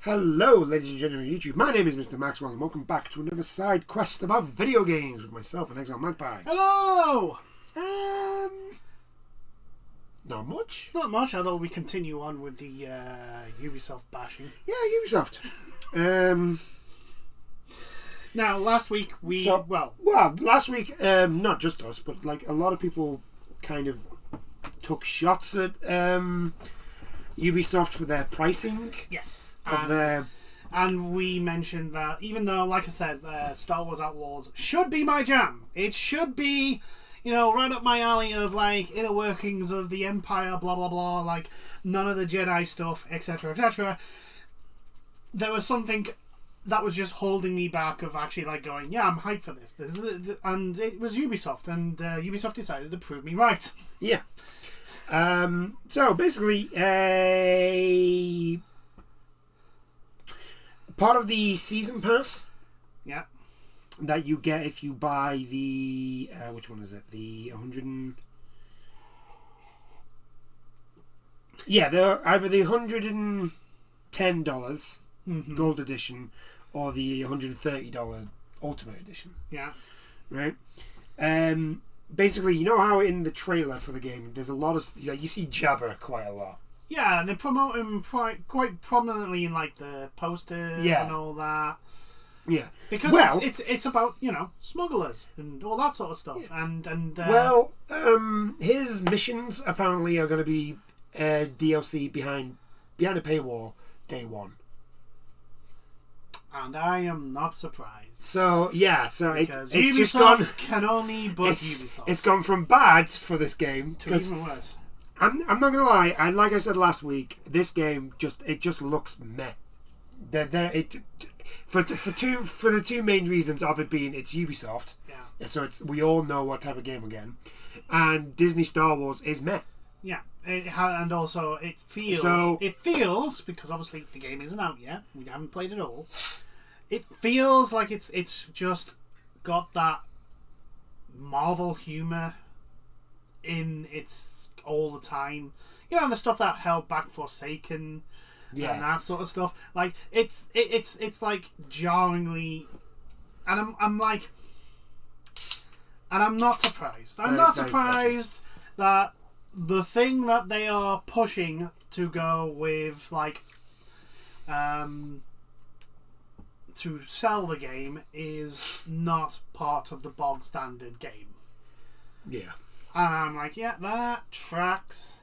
Hello, ladies and gentlemen of YouTube. My name is Mr. Maxwell, and welcome back to another side quest about video games with myself and Exilemagpie. Hello! Not much. Not much, although we continue on with the Ubisoft bashing. Yeah, Ubisoft. Now, last week last week, not just us, but like a lot of people kind of took shots at Ubisoft for their pricing. Yes. And we mentioned that even though, like I said, Star Wars Outlaws should be my jam. It should be, right up my alley of like inner workings of the Empire, blah blah blah, like none of the Jedi stuff, etc., etc. There was something that was just holding me back of actually like going, yeah, I'm hyped for this. And it was Ubisoft, and Ubisoft decided to prove me right. Yeah. So basically, part of the season pass, yeah, that you get if you buy the which one is it? The 100 and they're either the $110 gold edition or the $130 ultimate edition. Yeah, right. Basically, you know how in the trailer for the game, there's a lot of you see Jabba quite a lot. Yeah, and they promote him quite prominently in like the posters and all that. Yeah, because it's about smugglers and all that sort of stuff. Yeah. His missions apparently are going to be DLC behind a paywall day one. And I am not surprised. So because it's Ubisoft just gone, can only but Ubisoft. It's gone from bad for this game to even worse. I'm not gonna lie. Like I said last week, this game just looks meh. For the two main reasons of it being it's Ubisoft. Yeah. So we all know what type of game we're getting, and Disney Star Wars is meh. Yeah, and also it feels because obviously the game isn't out yet. We haven't played it all. It feels like it's just got that Marvel humor in its all the time. The stuff that held back Forsaken and that sort of stuff. Like it's like jarringly, and I'm like, and I'm not surprised. I'm not surprised that the thing that they are pushing to go with, like, to sell the game is not part of the bog standard game. Yeah. And I'm like, yeah, that tracks.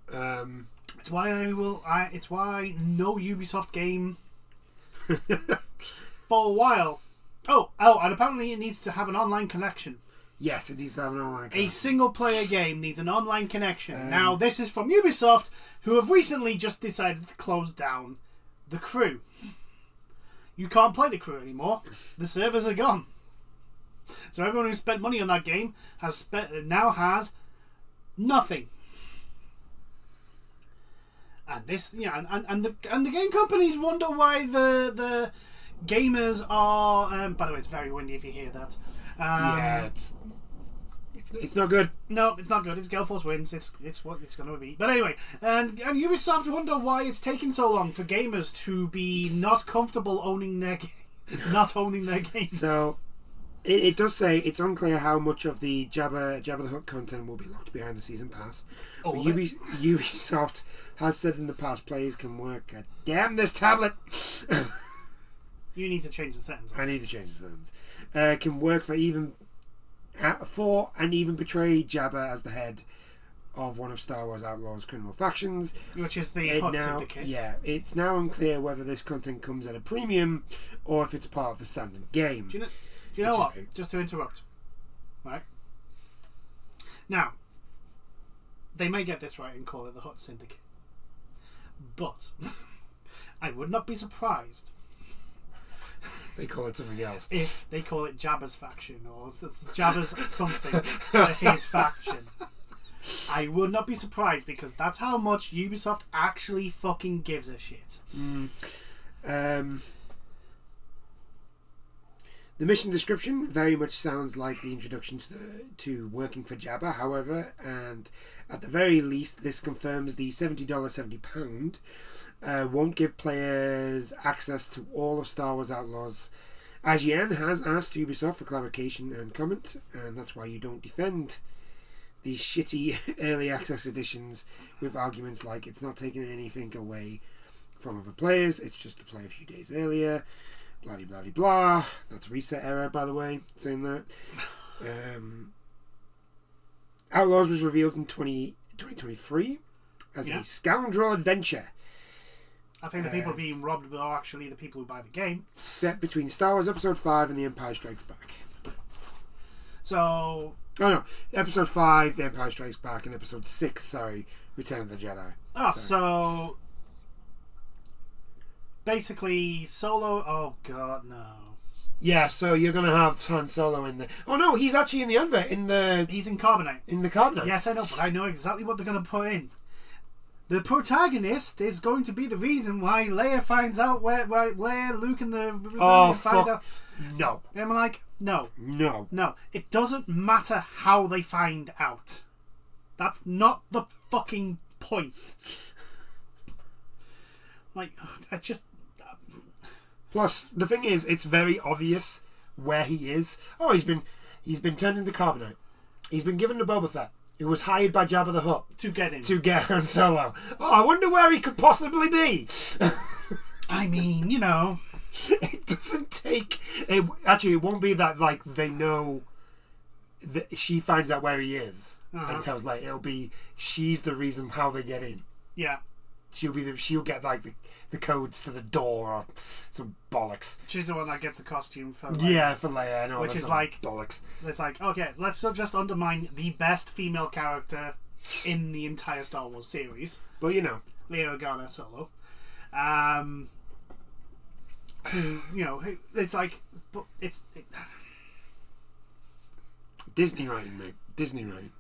It's why it's why no Ubisoft game for a while. Oh, and apparently it needs to have an online connection. Yes, it needs to have an online connection. A single-player game needs an online connection. Now, this is from Ubisoft, who have recently just decided to close down the Crew. You can't play the Crew anymore. The servers are gone. So everyone who spent money on that game now has nothing. And this, and the game companies wonder why the gamers are. By the way, it's very windy if you hear that. It's not good. No, it's not good. It's Gale Force wins. It's what it's going to be. But anyway, and Ubisoft wonder why it's taken so long for gamers to be not comfortable owning their not owning their games. So it does say it's unclear how much of the Jabba the Hutt content will be locked behind the season pass. Ubisoft has said in the past players can work. Damn this tablet! You need to change the sentence. I need to change the sentence. Can work for and even portray Jabba as the head of one of Star Wars Outlaws' criminal factions, which is the Hutt Syndicate. Yeah, it's now unclear whether this content comes at a premium or if it's part of the standard game. Do you know what? Just to interrupt, right? Now, they may get this right and call it the Hutt Syndicate, but I would not be surprised. They call it something else. If they call it Jabba's faction or Jabba's something for his faction. I would not be surprised because that's how much Ubisoft actually fucking gives a shit. The mission description very much sounds like the introduction to working for Jabba, however, and at the very least, this confirms the $70, £70 won't give players access to all of Star Wars Outlaws. IGN has asked Ubisoft for clarification and comment, and that's why you don't defend these shitty early access editions with arguments like it's not taking anything away from other players, it's just to play a few days earlier. Blah, blah, blah, blah. That's reset error, by the way, saying that. Outlaws was revealed in 2023 as a scoundrel adventure. I think the people being robbed are actually the people who buy the game. Set between Star Wars Episode 5 and The Empire Strikes Back. So... Oh no, Episode 5, The Empire Strikes Back, and Episode 6, Return of the Jedi. Oh, so... Basically, Solo... Oh, God, no. Yeah, so you're going to have Han Solo in the... Oh, no, he's actually in the advert. He's in Carbonite. In the Carbonite. Yes, I know, but I know exactly what they're going to put in. The protagonist is going to be the reason why Leia finds out where Leia, Luke, and the... Oh, fuck. Out. No. And I'm like, no. No. No. It doesn't matter how they find out. That's not the fucking point. Like, I just... Plus, the thing is, it's very obvious where he is. Oh, he's been turned into Carbonite. He's been given to Boba Fett, who was hired by Jabba the Hutt to get him. To get Han Solo. Oh, I wonder where he could possibly be. I mean, you know, it doesn't take. It won't be that like they know that she finds out where he is and tells like it'll be she's the reason how they get in. Yeah. She'll get like the codes to the door or some bollocks. She's the one that gets the costume for Leia. Yeah, for Leia. I know, which is like bollocks. It's like, okay, let's not just undermine the best female character in the entire Star Wars series. But you know, Leia Organa Solo. Who, you know, it's like, but Disney writing, mate. Disney writing.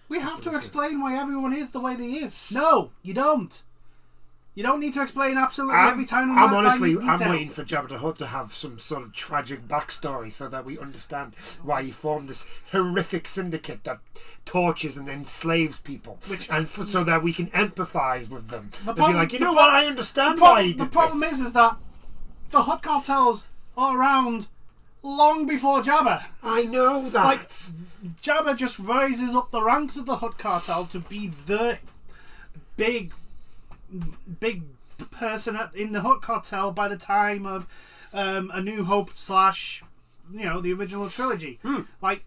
We have to explain why everyone is the way they is. No, you don't. You don't need to explain absolutely every time. I'm waiting for Jabba the Hutt to have some sort of tragic backstory so that we understand why he formed this horrific syndicate that tortures and enslaves people, so that we can empathise with them. And be like, you know what? I understand why he did this. The problem is that the Hutt cartels are around long before Jabba. I know that. Like, Jabba just rises up the ranks of the Hutt cartel to be the big person in the Hutt cartel by the time of A New Hope / the original trilogy. Like,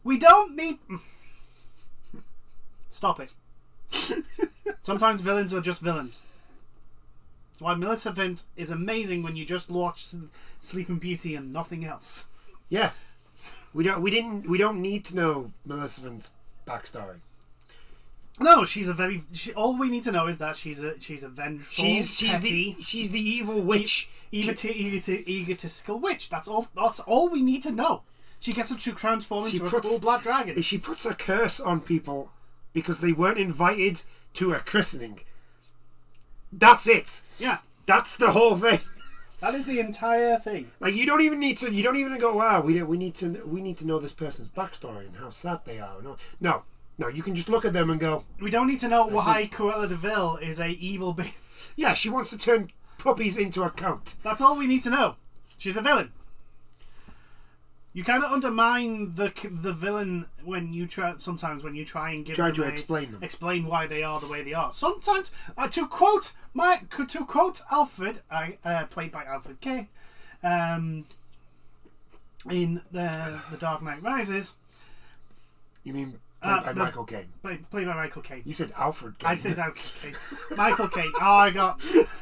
we don't need... Stop it. Sometimes villains are just villains. That's why Maleficent is amazing when you just watch Sleeping Beauty and nothing else. Yeah. We don't need to know Maleficent's backstory. No, all we need to know is that she's a vengeful, petty, she's the evil witch, egotistical witch. That's all we need to know. She gets to transform into a cool black dragon. She puts a curse on people because they weren't invited to a christening. That's it. Yeah, that's the whole thing. That is the entire thing. Like you don't even go. Wow, we need to know this person's backstory and how sad they are. No, you can just look at them and go... We don't need to know why Cruella de Vil is a evil being. Yeah, she wants to turn puppies into a coat. That's all we need to know. She's a villain. You kind of undermine the villain when you try and explain why they are the way they are. Sometimes, to quote Alfred, played by Alfred K, in the Dark Knight Rises. You mean... Played by Michael Caine. Played by Michael Caine. You said Alfred Caine. I said Alfred Caine. Michael Caine.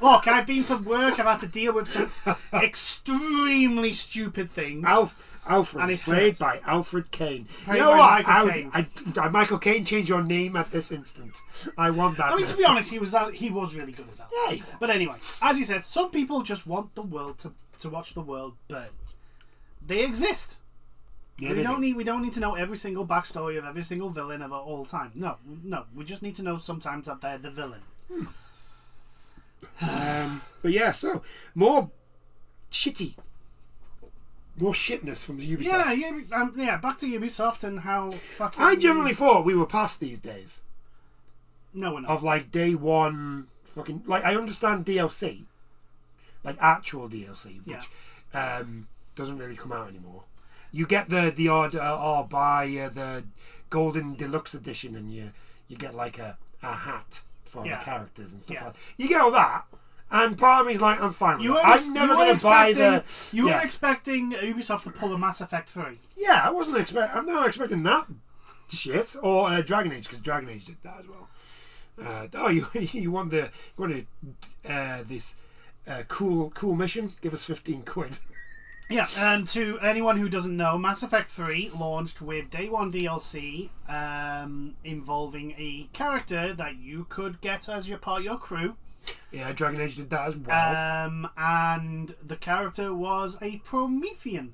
Look, I've been to work. I've had to deal with some extremely stupid things. Alfred, played by Alfred Caine. You know what? Michael Caine, change your name at this instant. I want that. I mean, to be honest, he was really good as Alfred. Yeah, he was. But anyway, as you said, some people just want the world to watch the world burn. They exist. Yeah, we don't need to know every single backstory of every single villain of all time. No. We just need to know sometimes that they're the villain. But yeah, so more shitty more shitness from Ubisoft. Yeah, back to Ubisoft and how fucking... I generally thought we were past these days. No, we're not. Of, like, day one fucking... Like, I understand DLC. Like, actual DLC, which doesn't really come out anymore. You get the odd, buy the Golden Deluxe Edition and you get, like, a hat for the characters and stuff like that. You get all that. And part of me is like, I'm fine with it. I'm never going to buy the... You weren't expecting Ubisoft to pull a Mass Effect 3. Yeah, I'm not expecting that shit. Or Dragon Age, because Dragon Age did that as well. You want this cool mission? Give us 15 quid. Yeah, and to anyone who doesn't know, Mass Effect 3 launched with Day 1 DLC involving a character that you could get as your part of your crew. Yeah, Dragon Age did that as well. And the character was a Promethean.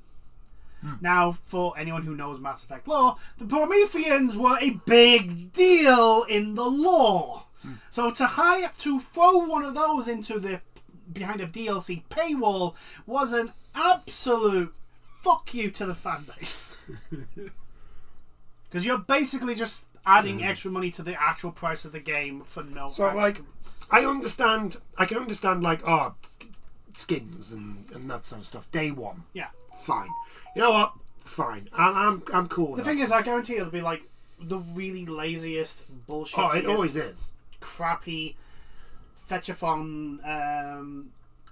Now, for anyone who knows Mass Effect lore, the Prometheans were a big deal in the lore. So to throw one of those behind a DLC paywall was an absolute fuck you to the fan base. Because you're basically just adding extra money to the actual price of the game for no... So, I can understand, like, skins and that sort of stuff. Day one. Yeah. Fine. You know what? Fine. I'm cool with that. The thing is, I guarantee it'll be, like, the really laziest bullshit. Oh, it always is. Crappy fetchathon.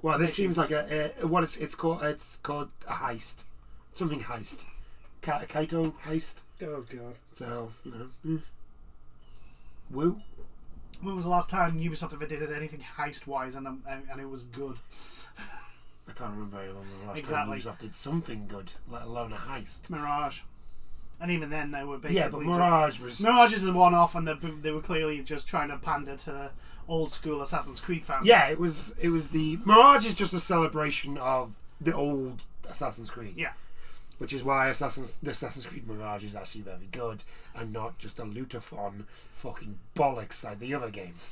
Well, this seems like it's called a heist. Something heist. Kaito heist. Oh, God. So, woo. When was the last time Ubisoft ever did anything heist-wise and it was good? I can't remember very long the last time Ubisoft did something good, let alone a heist. Mirage. And even then they were basically... Yeah, but Mirage is a one-off and they were clearly just trying to pander to the old-school Assassin's Creed fans. Yeah, it was the... Mirage is just a celebration of the old Assassin's Creed. Yeah. Which is why the Assassin's Creed Mirage is actually very good and not just a lootathon fucking bollocks like the other games.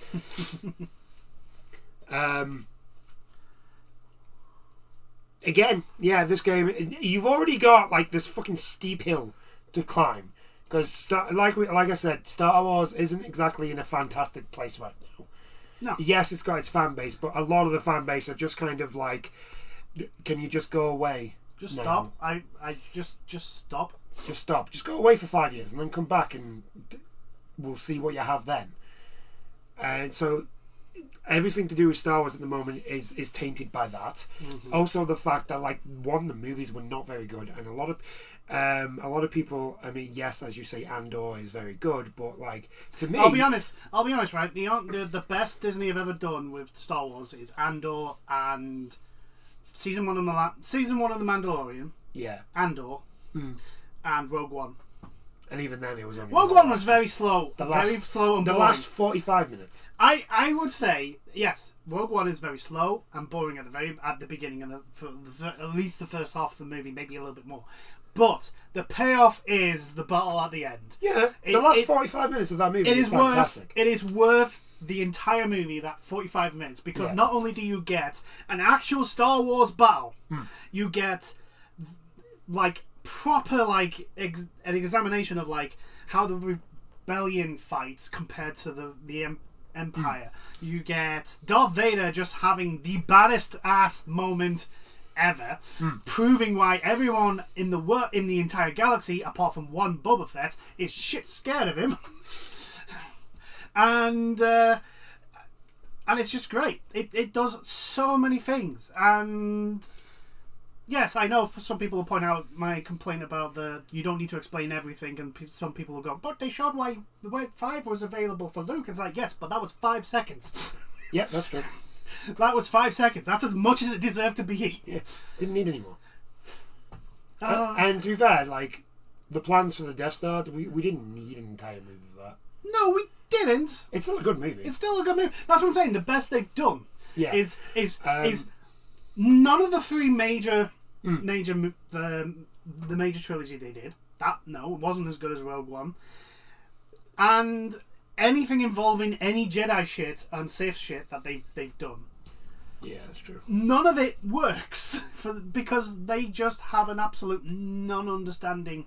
Again, yeah, this game, you've already got like this fucking steep hill to climb. Because, like I said, Star Wars isn't exactly in a fantastic place right now. No. Yes, it's got its fan base, but a lot of the fan base are just kind of like, can you just go away? Just stop. I just stop. Just stop. Just go away for 5 years and then come back and we'll see what you have then. And so everything to do with Star Wars at the moment is tainted by that. Mm-hmm. Also the fact that the movies were not very good, and a lot of people. I mean, yes, as you say, Andor is very good, but to me, I'll be honest. Right, the best Disney have ever done with Star Wars is Andor and Season 1 of the Mandalorian. Yeah. Andor. And Rogue One. And even then, it was only... Rogue One was very slow. Very slow and boring. The last 45 minutes. I would say, yes, Rogue One is very slow and boring at the beginning and at least the first half of the movie, maybe a little bit more. But the payoff is the battle at the end. Yeah, the last 45 minutes of that movie is fantastic. It is worth the entire movie, that 45 minutes, because not only do you get an actual Star Wars battle, you get proper an examination of how the rebellion fights compared to the Empire. You get Darth Vader just having the baddest ass moment ever, proving why everyone in the entire galaxy, apart from one Boba Fett, is shit scared of him. And it's just great. It does so many things. And yes, I know some people will point out my complaint about you don't need to explain everything, and some people will go, but they showed why the White 5 was available for Luke. It's yes, but that was 5 seconds. Yep, that's true. That was 5 seconds. That's as much as it deserved to be. Yeah, didn't need any more. And to be fair, the plans for the Death Star, we didn't need an entire movie for that. No, we didn't. It's still a good movie. It's still a good movie. That's what I'm saying. The best they've done is none of the three major the major trilogy they did. It wasn't as good as Rogue One. And anything involving any Jedi shit and Sith shit that they've done. Yeah, that's true. None of it works because they just have an absolute nonsensical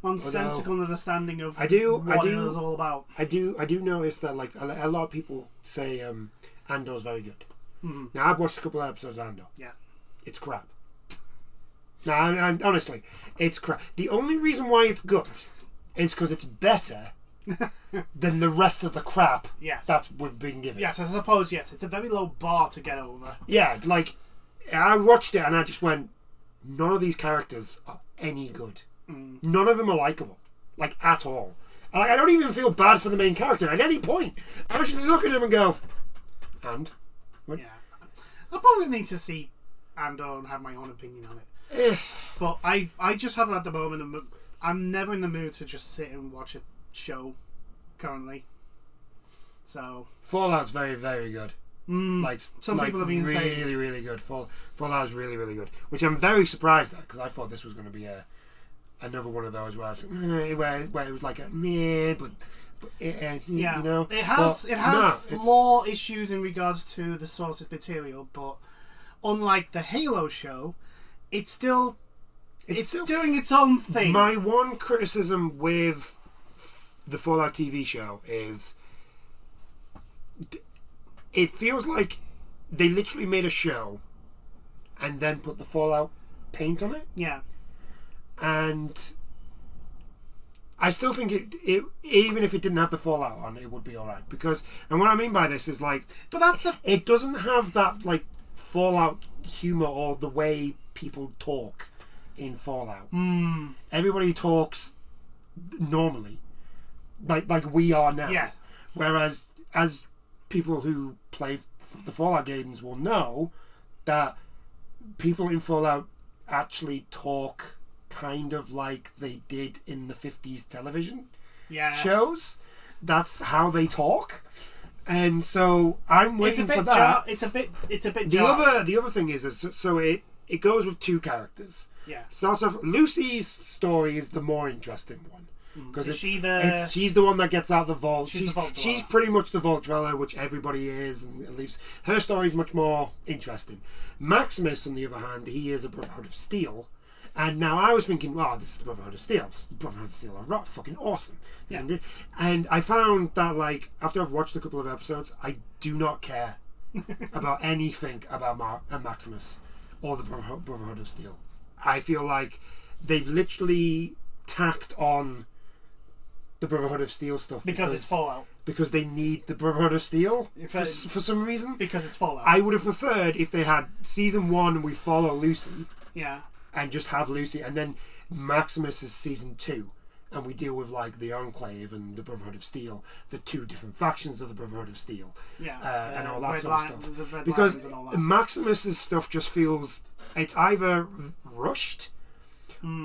understanding of what it is all about. I do notice that like a lot of people say Andor's very good. Mm-hmm. Now I've watched a couple of episodes of Andor. Yeah, it's crap. No, honestly, it's crap. The only reason why it's good is because it's better than the rest of the crap that we've been given. Yes, I suppose, it's a very low bar to get over. Yeah, like, I watched it and I just went, none of these characters are any good. None of them are likeable. Like, at all. Like, I don't even feel bad for the main character at any point. I actually look at him and go, and? What? Yeah. I probably need to see Andor and have my own opinion on it. But I just haven't at the moment. I'm never in the mood to just sit and watch a show currently. So Fallout's very, very good. Like some people have been saying really, really good. Fallout's really, really good, which I'm very surprised at because I thought this was going to be another one of those where it was like a meh, but you know, it has law issues in regards to the source's material, but unlike the Halo show, it's still doing its own thing. My one criticism with the Fallout TV show is it feels like they literally made a show and then put the Fallout paint on it. Yeah. And I still think it even if it didn't have the Fallout on, it would be alright. Because, and what I mean by this is like, but that's it doesn't have that like Fallout humor or the way people talk in Fallout. Everybody talks normally, like we are now. Yeah. Whereas, as people who play the Fallout games will know, that people in Fallout actually talk kind of like they did in the 50s television shows. That's how they talk. And so I'm waiting for that. It's a bit. The other thing is so it goes with two characters. Yeah. Starts off. Lucy's story is the more interesting one because she's the one that gets out of the vault. She's pretty much the vault dweller, which everybody is, and at least her story is much more interesting. Maximus, on the other hand, he is a Brotherhood of Steel. And now I was thinking, this is the Brotherhood of Steel. The Brotherhood of Steel are fucking awesome. Yeah. And I found that, like, after I've watched a couple of episodes, I do not care about anything about Maximus or the Brotherhood of Steel. I feel like they've literally tacked on the Brotherhood of Steel stuff because it's Fallout. Because they need the Brotherhood of Steel for some reason. Because it's Fallout. I would have preferred if they had season 1 we follow Lucy. Yeah. And just have Lucy, and then Maximus is season 2, and we deal with like the Enclave and the Brotherhood of Steel, the two different factions of the Brotherhood of Steel, and all that sort of stuff. Because Maximus's stuff just feels it's either rushed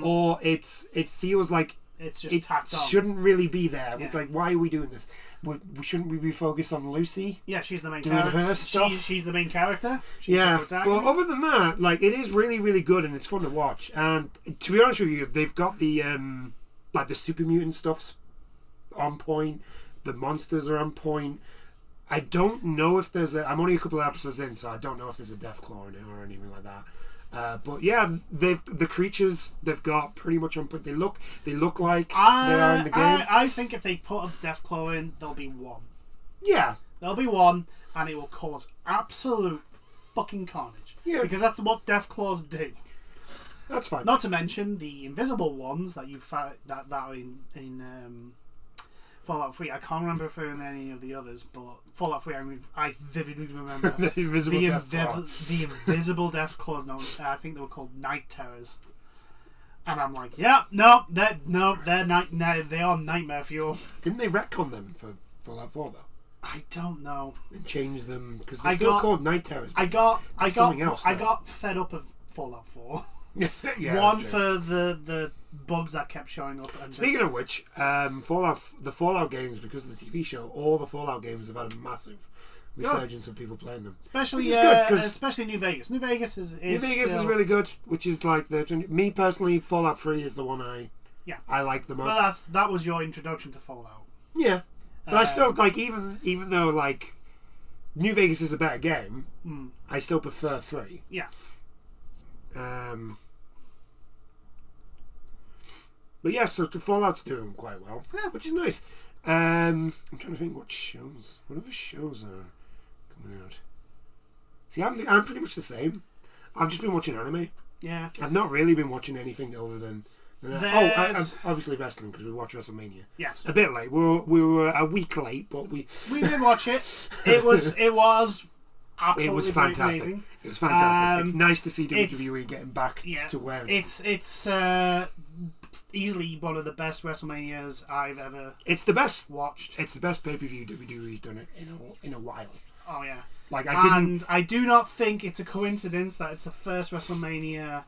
or it feels like it's just tacked on. Shouldn't really be there. Yeah. Like, why are we doing this? Shouldn't we be focused on Lucy? Yeah, she's the main doing character. Her stuff. She's the main character. She's but other than that, like, it is really, really good and it's fun to watch. And to be honest with you, they've got the like the super mutant stuff's on point. The monsters are on point. I don't know if there's I'm only a couple of episodes in, so I don't know if there's a Deathclaw in it or anything like that. But yeah, the creatures they've got pretty much on point. They look like they are in the game. I think if they put a Deathclaw in, there'll be one. Yeah, there'll be one, and it will cause absolute fucking carnage. Yeah, because that's what Deathclaws do. That's fine. Not to mention the invisible ones that you found that are in Fallout 3. I can't remember if there were any of the others, but Fallout 3, I vividly remember the invisible Deathclaws. No, I think they were called Night Terrors. And I'm like, they are nightmare fuel. Didn't they retcon them for Fallout 4 though? I don't know. And change them because they're still called Night Terrors. I got fed up of Fallout 4. One for the bugs that kept showing up. And speaking of which, the Fallout games, because of the TV show, all the Fallout games have had a massive resurgence of people playing them. Especially New Vegas. New Vegas is really good. Which is like me personally, Fallout 3 is the one I like the most. Well, that was your introduction to Fallout. Yeah, but I still like even though like New Vegas is a better game. I still prefer 3. Yeah. But yeah, so Fallout's doing quite well, which is nice. I'm trying to think what other shows are coming out. See, I'm pretty much the same. I've just been watching anime. Yeah. I've not really been watching anything other than obviously wrestling, because we watched WrestleMania. Yes. A bit late. We were a week late, but we did watch it. It was absolutely it was fantastic. amazing. It was fantastic. It's nice to see WWE getting back to where it's easily one of the best WrestleManias I've ever. It's the best watched. It's the best pay-per-view WWE's done it in a while. Oh yeah. Like I do not think it's a coincidence that it's the first WrestleMania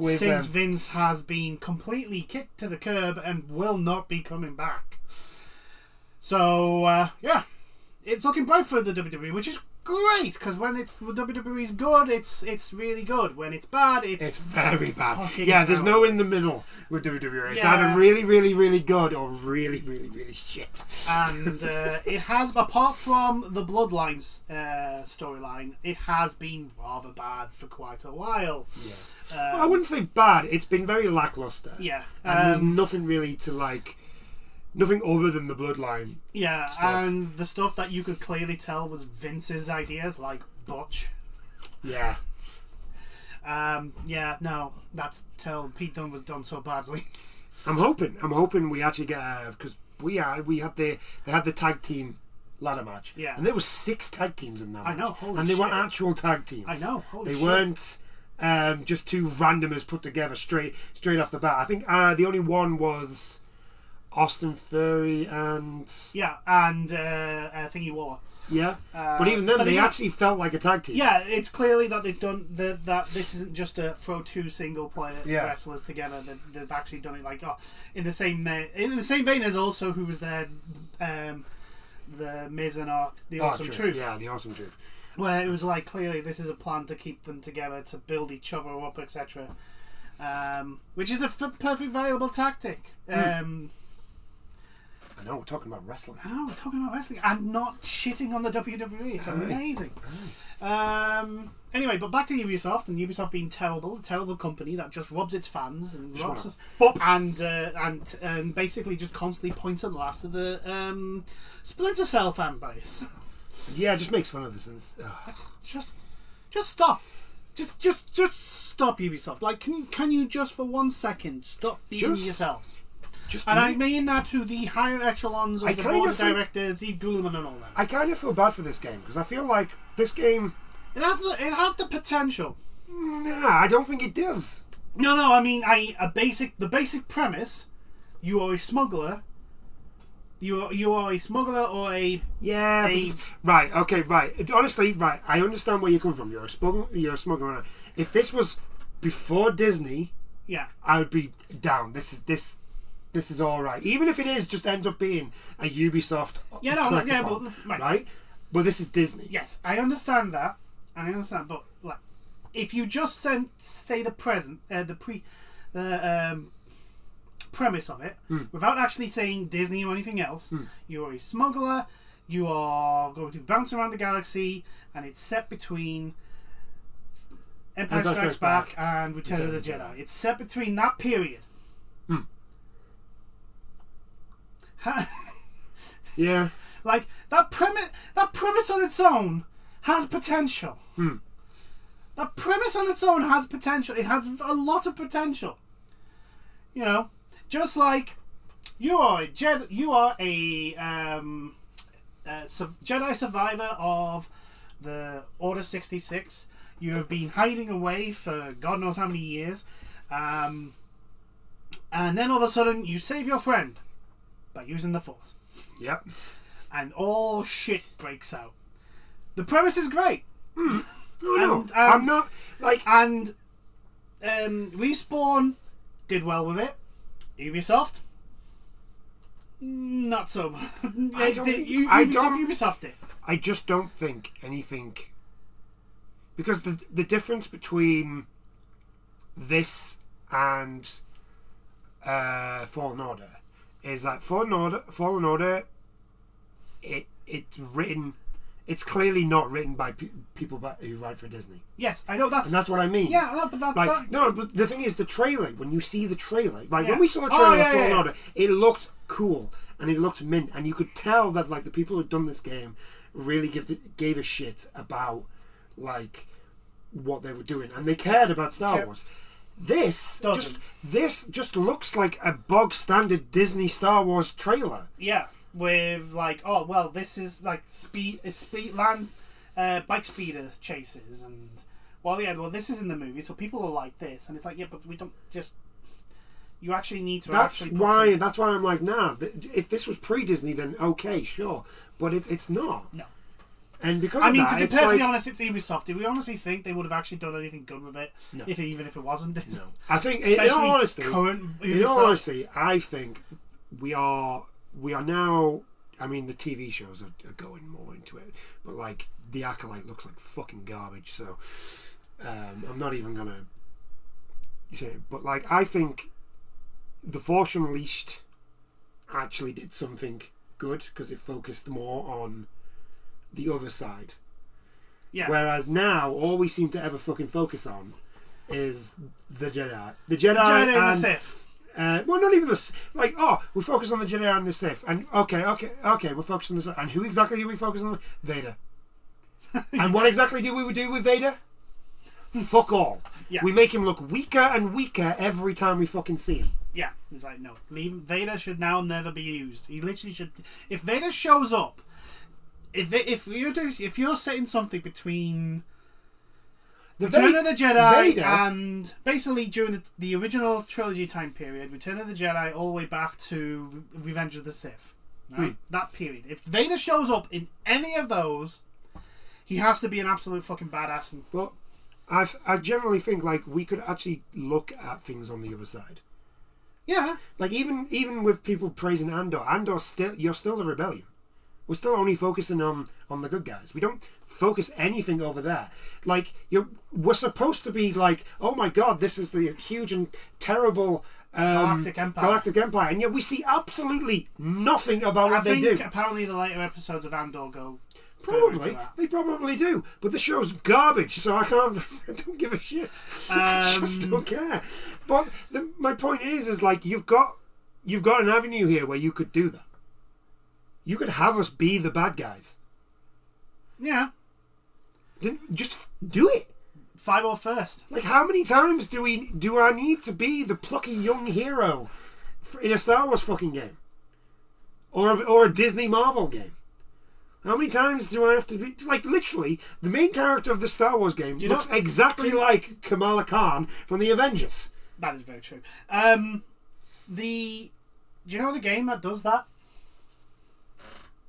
since Vince has been completely kicked to the curb and will not be coming back. So it's looking bright for the WWE, which is great, because when it's WWE's good, it's really good. When it's bad, it's very bad. Yeah, there's no in the middle with WWE. It's either really, really, really good or really, really, really shit. And it has, apart from the Bloodlines storyline, it has been rather bad for quite a while. Yeah. I wouldn't say bad. It's been very lackluster. Yeah. And there's nothing really to like. Nothing other than the Bloodline. Yeah, stuff. And the stuff that you could clearly tell was Vince's ideas, like Butch. Yeah. No, that's till Pete Dunne was done so badly. I'm hoping we actually get because they had the tag team ladder match. Yeah. And there was 6 tag teams in that match. I know, holy and they shit. were actual tag teams. I know, holy they shit. Weren't just 2 randomers put together straight off the bat. I think the only one was Austin Theory and Thingy Waller. Yeah, but even then, they actually felt like a tag team. Yeah, it's clearly that they've done that. This isn't just a throw 2 single player wrestlers together. They've actually done it like in the same vein as also who was there, the Miz and the Awesome Truth. Yeah, the Awesome Truth. Where it was like clearly this is a plan to keep them together, to build each other up, etc. Which is a perfect viable tactic. I know, we're talking about wrestling. And not shitting on the WWE. It's amazing. Anyway, but back to Ubisoft, and Ubisoft being terrible, a terrible company that just robs its fans and robs us, and basically just constantly points and laughs at the Splinter Cell fan base. Yeah, just makes fun of this. Just stop. Just stop, Ubisoft. Like, can you just for 1 second stop being yourselves? I mean that to the higher echelons of the board of directors, Yves Gulliman and all that. I kind of feel bad for this game, because I feel like this game... It had the potential. Nah, I don't think it does. No, I mean, the basic premise, you are a smuggler. You are a smuggler or a... Yeah, right, okay, right. Honestly, right, I understand where you're coming from. You're a smuggler. If this was before Disney, I would be down. This is all right, even if it just ends up being a Ubisoft. Right. But this is Disney. Yes, I understand that. But like, if you just say the premise of it without actually saying Disney or anything else, you are a smuggler. You are going to bounce around the galaxy, and it's set between Empire Strikes Back and Return of the Jedi. It's set between that period. Yeah, like that premise on its own has potential. That premise on its own has potential. It has a lot of potential. You know, just like you are a Jedi survivor of the Order 66. You have been hiding away for God knows how many years, and then all of a sudden you save your friend by using the Force. Yep. And all shit breaks out. The premise is great. No, I'm not like. And Respawn did well with it. Ubisoft, not so much. Ubisoft did. I just don't think anything, because the difference between this and Fallen Order is that Fallen Order, it's written It's clearly not written by people who write for Disney. Yes, I know that's... And that's what I mean. Yeah, but that... No, but the thing is, the trailer, when you see the trailer... Like, when we saw the trailer of Fallen Order, it looked cool, and it looked mint, and you could tell that, like, the people who'd done this game really gave a shit about, like, what they were doing, and they cared about Star Wars. This just looks like a bog standard Disney Star Wars trailer. Yeah, with like, oh well, this is like bike speeder chases, and this is in the movie, so people are like this, and it's like, yeah, but we don't just. You actually need to. That's why I'm like, nah. If this was pre-Disney, then okay, sure, but it's not. No. And because to be perfectly honest, it's Ubisoft. Do we honestly think they would have actually done anything good with it? No. Even if it wasn't this? No. I think, in all honesty, I think we are now. I mean, the TV shows are going more into it, but like the Acolyte looks like fucking garbage. So I'm not even gonna say it. But like, I think The Force Unleashed actually did something good because it focused more on the other side. Yeah. Whereas now, all we seem to ever fucking focus on is the Jedi. The Jedi and the Sith. Well, not even the... Like, we focus on the Jedi and the Sith. And, okay, we're focused on the Sith. And who exactly do we focus on? Vader. And what exactly do we do with Vader? Fuck all. Yeah. We make him look weaker and weaker every time we fucking see him. Yeah. It's like, no. Vader should now never be used. He literally should... If Vader shows up... If you're setting something between Return of the Jedi and basically during the original trilogy time period, Return of the Jedi all the way back to Revenge of the Sith, right? That period. If Vader shows up in any of those, he has to be an absolute fucking badass. Well, I generally think like we could actually look at things on the other side. Yeah, like even with people praising Andor, you're still the rebellion. We're still only focusing on the good guys. We don't focus anything over there. Like we're supposed to be like, oh my god, this is the huge and terrible Galactic Empire, and yet we see absolutely nothing about what they do. Apparently, the later episodes of Andor go. They probably do, but the show's garbage, so I don't give a shit. I just don't care. But my point is like you've got an avenue here where you could do that. You could have us be the bad guys. Yeah. Then just do it. 501st. Like, how many times do I need to be the plucky young hero in a Star Wars fucking game, or a Disney Marvel game? How many times do I have to be like literally the main character of the Star Wars game looks exactly like Kamala Khan from the Avengers? That is very true. Do you know the game that does that?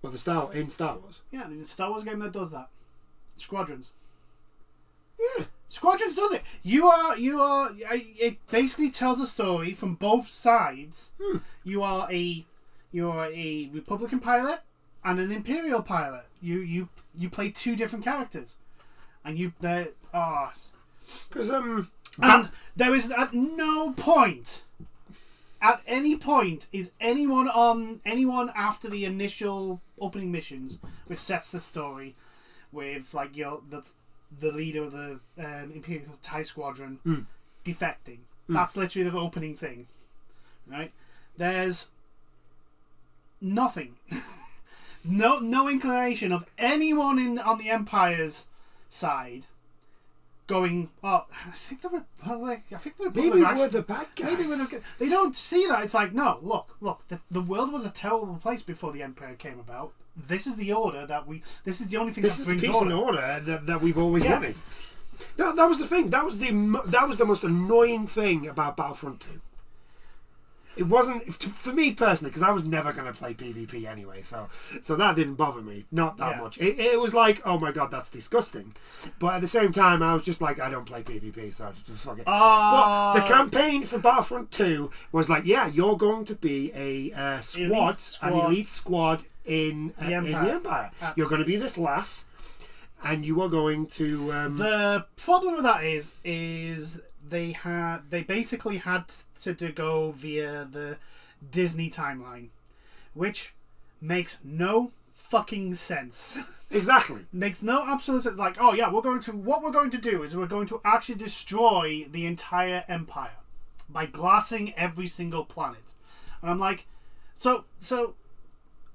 Well, in Star Wars. Yeah, the Star Wars game that does that. Squadrons. Yeah. Squadrons does it. It basically tells a story from both sides. You are a Republican pilot and an Imperial pilot. You play two different characters, and because and there is at no point. At any point, is anyone after the initial opening missions, which sets the story, with like the leader of the Imperial TIE Squadron defecting. That's literally the opening thing, right? There's nothing, no inclination of anyone on the Empire's side. Going, I think the maybe we're the bad guys. Maybe they don't see that. It's like, no, look. The world was a terrible place before the Empire came about. This is the order this is the only thing that brings order. This is the peace and order that we've always wanted. That was the thing. That was the most annoying thing about Battlefront 2. It wasn't for me personally because I was never going to play PvP anyway, so that didn't bother me, not that much. It was like, oh my god, that's disgusting, but at the same time I was just like, I don't play PvP, so I just fuck it. But the campaign for Battlefront 2 was like, yeah, you're going to be an elite squad in the Empire. You're going to be this lass, and you are going to. The problem with that is. They basically had to go via the Disney timeline, which makes no fucking sense. Exactly. Makes no absolute sense. Like, oh yeah, what we're going to do is we're going to actually destroy the entire empire by glassing every single planet. And I'm like, so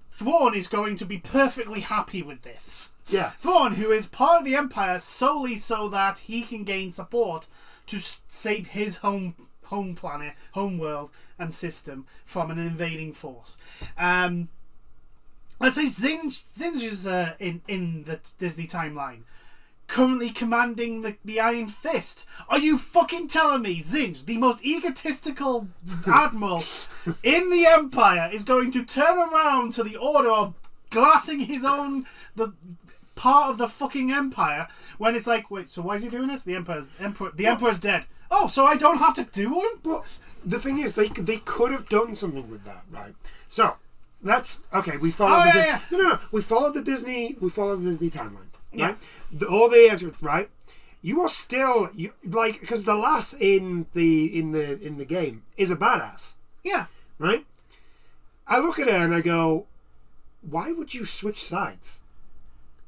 Thrawn is going to be perfectly happy with this. Yeah. Thrawn, who is part of the empire solely so that he can gain support to save his home planet, home world, and system from an invading force. Let's say Zinj is in the Disney timeline, currently commanding the Iron Fist. Are you fucking telling me Zinj, the most egotistical admiral in the Empire, is going to turn around to the order of glassing the part of the fucking Empire when it's like, wait, so why is he doing this? The Emperor's dead. Oh, so I don't have to do it? But the thing is, they could have done something with that, right? So that's okay. We follow we follow the Disney timeline, right? All the episodes, right? You are still because the lass in the game is a badass, yeah, right? I look at her and I go, why would you switch sides?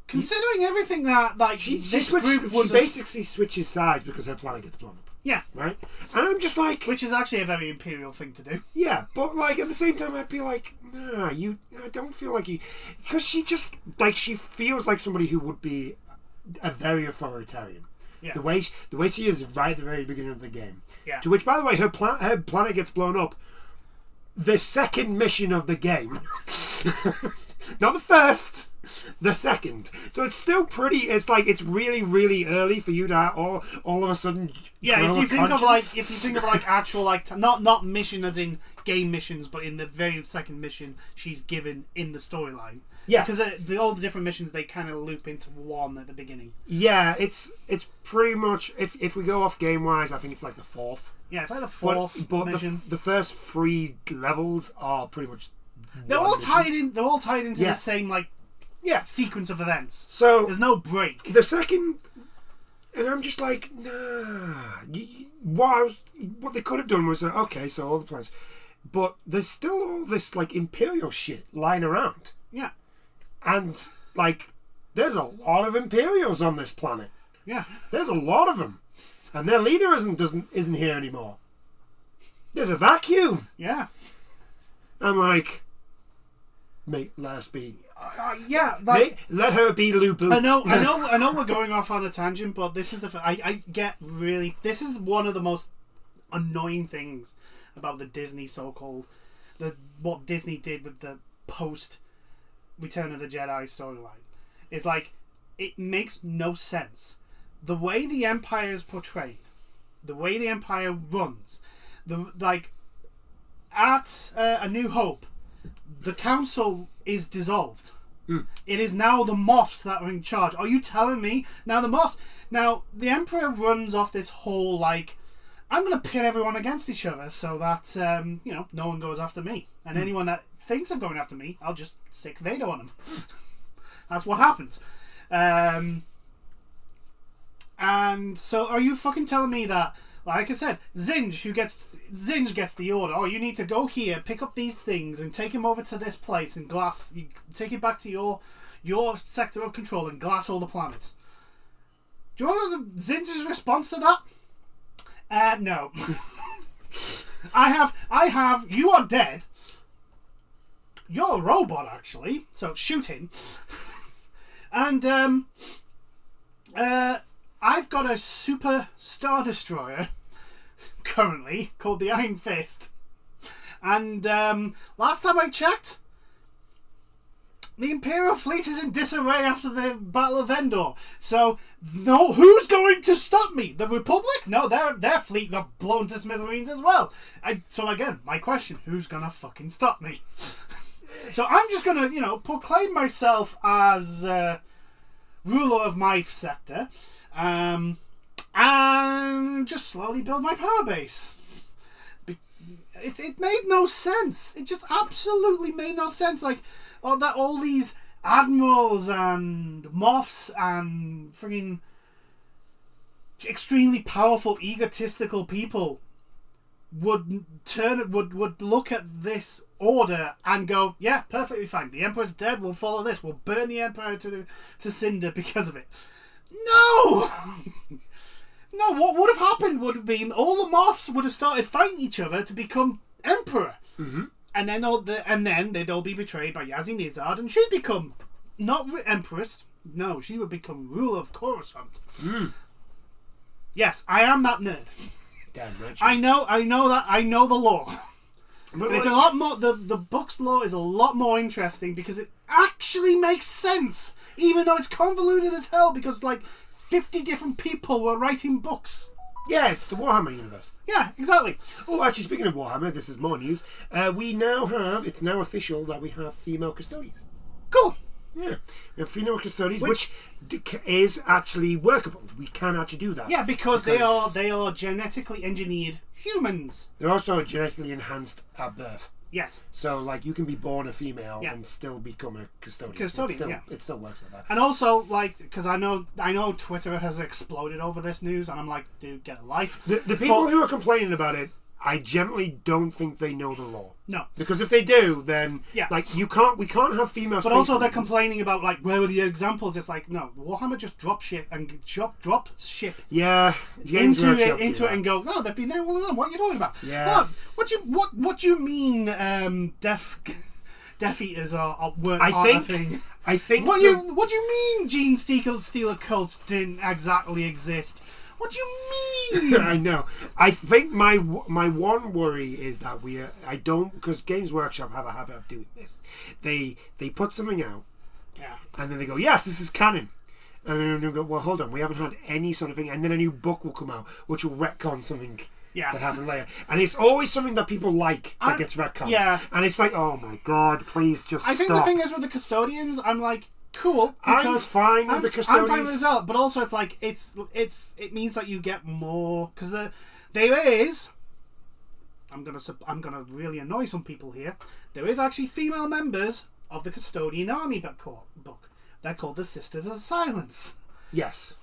Considering everything that she basically switches sides because her planet gets blown up. Yeah. Right? And I'm just like... Which is actually a very Imperial thing to do. Yeah, but at the same time I'd be like, nah, I don't feel like you... Because she just, she feels like somebody who would be a very authoritarian. Yeah. The way she is right at the very beginning of the game. Yeah. To which, by the way, her planet gets blown up the second mission of the game. Not the first... The second, so it's still pretty. It's really, really early for you to all of a sudden. Yeah, if you think of actual not mission as in game missions, but in the very second mission she's given in the storyline. Yeah, because all the different missions they kind of loop into one at the beginning. Yeah, it's pretty much if we go off game wise, I think it's like the fourth. Yeah, it's like the fourth mission. The first 3 levels are pretty much. They're all tied in. They're all tied into the same sequence of events. So there's no break. The second, and I'm just like, nah. What they could have done was okay, so all the planets, but there's still all this Imperial shit lying around. Yeah, and there's a lot of Imperials on this planet. Yeah, there's a lot of them, and their leader isn't here anymore. There's a vacuum. Yeah, I'm like, mate, let us be. Let her be Lubu. I know. We're going off on a tangent, but this is this is one of the most annoying things about the Disney what Disney did with the post Return of the Jedi storyline. It's it makes no sense. The way the Empire is portrayed, the way the Empire runs, at A New Hope, the Council is dissolved. It is now the Moffs that are in charge. Are you telling me now the Emperor runs off this whole I'm going to pit everyone against each other so that no one goes after me, and anyone that thinks of going after me, I'll just stick Vader on them. That's what happens. And so, are you fucking telling me that? Like I said, Zinj gets the order. Oh, you need to go here, pick up these things, and take them over to this place and glass. You take it back to your sector of control and glass all the planets. Do you want Zinj's response to that? No. I have. You are dead. You're a robot, actually. So shoot him. And I've got a super Star Destroyer currently called the Iron Fist, and last time I checked, the Imperial fleet is in disarray after the Battle of Endor. So, no, who's going to stop me? The Republic? No, their fleet got blown to smithereens as well. So again, my question: who's gonna fucking stop me? So I'm just gonna, proclaim myself as ruler of my sector. And just slowly build my power base. It made no sense. It just absolutely made no sense. All these admirals and moffs and frigging extremely powerful, egotistical people would look at this order and go, yeah, perfectly fine. The Emperor's dead. We'll follow this. We'll burn the Emperor to cinder because of it. No. No. What would have happened would have been all the Moths would have started fighting each other to become Emperor, and then they'd all be betrayed by Yazzie Nizard, and she'd become not Empress. No, she would become ruler of Coruscant. Yes, I am that nerd. Damn right. I know that. I know the lore. But it's a lot more. The book's lore is a lot more interesting because it actually makes sense, even though it's convoluted as hell. Because like 50 different people were writing books. Yeah, it's the Warhammer universe. Yeah, exactly. Oh, actually, speaking of Warhammer, this is more news. It's now official that we have female custodians. Cool. Yeah, we have female custodians, which is actually workable. We can actually do that. Yeah, because they are genetically engineered humans. They're also genetically enhanced at birth. Yes. So, like, you can be born a female and still become a custodian. It still works like that. And also, like, because I know Twitter has exploded over this news, and I'm like, dude, get a life. The people who are complaining about it, I generally don't think they know the law. No. Because if they do, then like we can't have female. But also they're complaining about like where were the examples? It's like no, Warhammer just drop shit and drop ship. Yeah. Into it and go, no, they've been there all along. What are you talking about? Yeah. What do you mean Death Eaters weren't part of the thing? I think what do you mean Gene Stealer cults didn't exactly exist? What do you mean? I know. I think my one worry is that because Games Workshop have a habit of doing this. They put something out, and then they go, yes, this is canon, and then they go, well, hold on, we haven't had any sort of thing, and then a new book will come out which will retcon something that happened later, and it's always something that people like that gets retconned. Yeah, and it's like, oh my god, please just stop. I think the thing is with the custodians, I'm like, cool. I'm fine with the custodians. I'm fine with the result, but also it's like it means that you get more because there is. I'm gonna really annoy some people here. There is actually female members of the Custodian Army book. They're called the Sisters of Silence. Yes,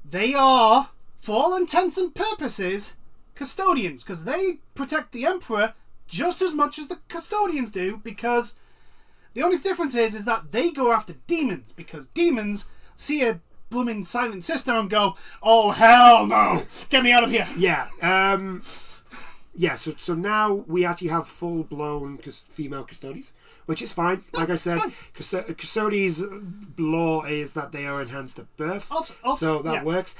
they are, for all intents and purposes, custodians because they protect the Emperor just as much as the custodians do because. The only difference is that they go after demons because demons see a blooming silent sister and go, "Oh hell no! Get me out of here!" Yeah, So now we actually have full blown female custodians, which is fine. Like I said, custodians' law is that they are enhanced at birth, so that works.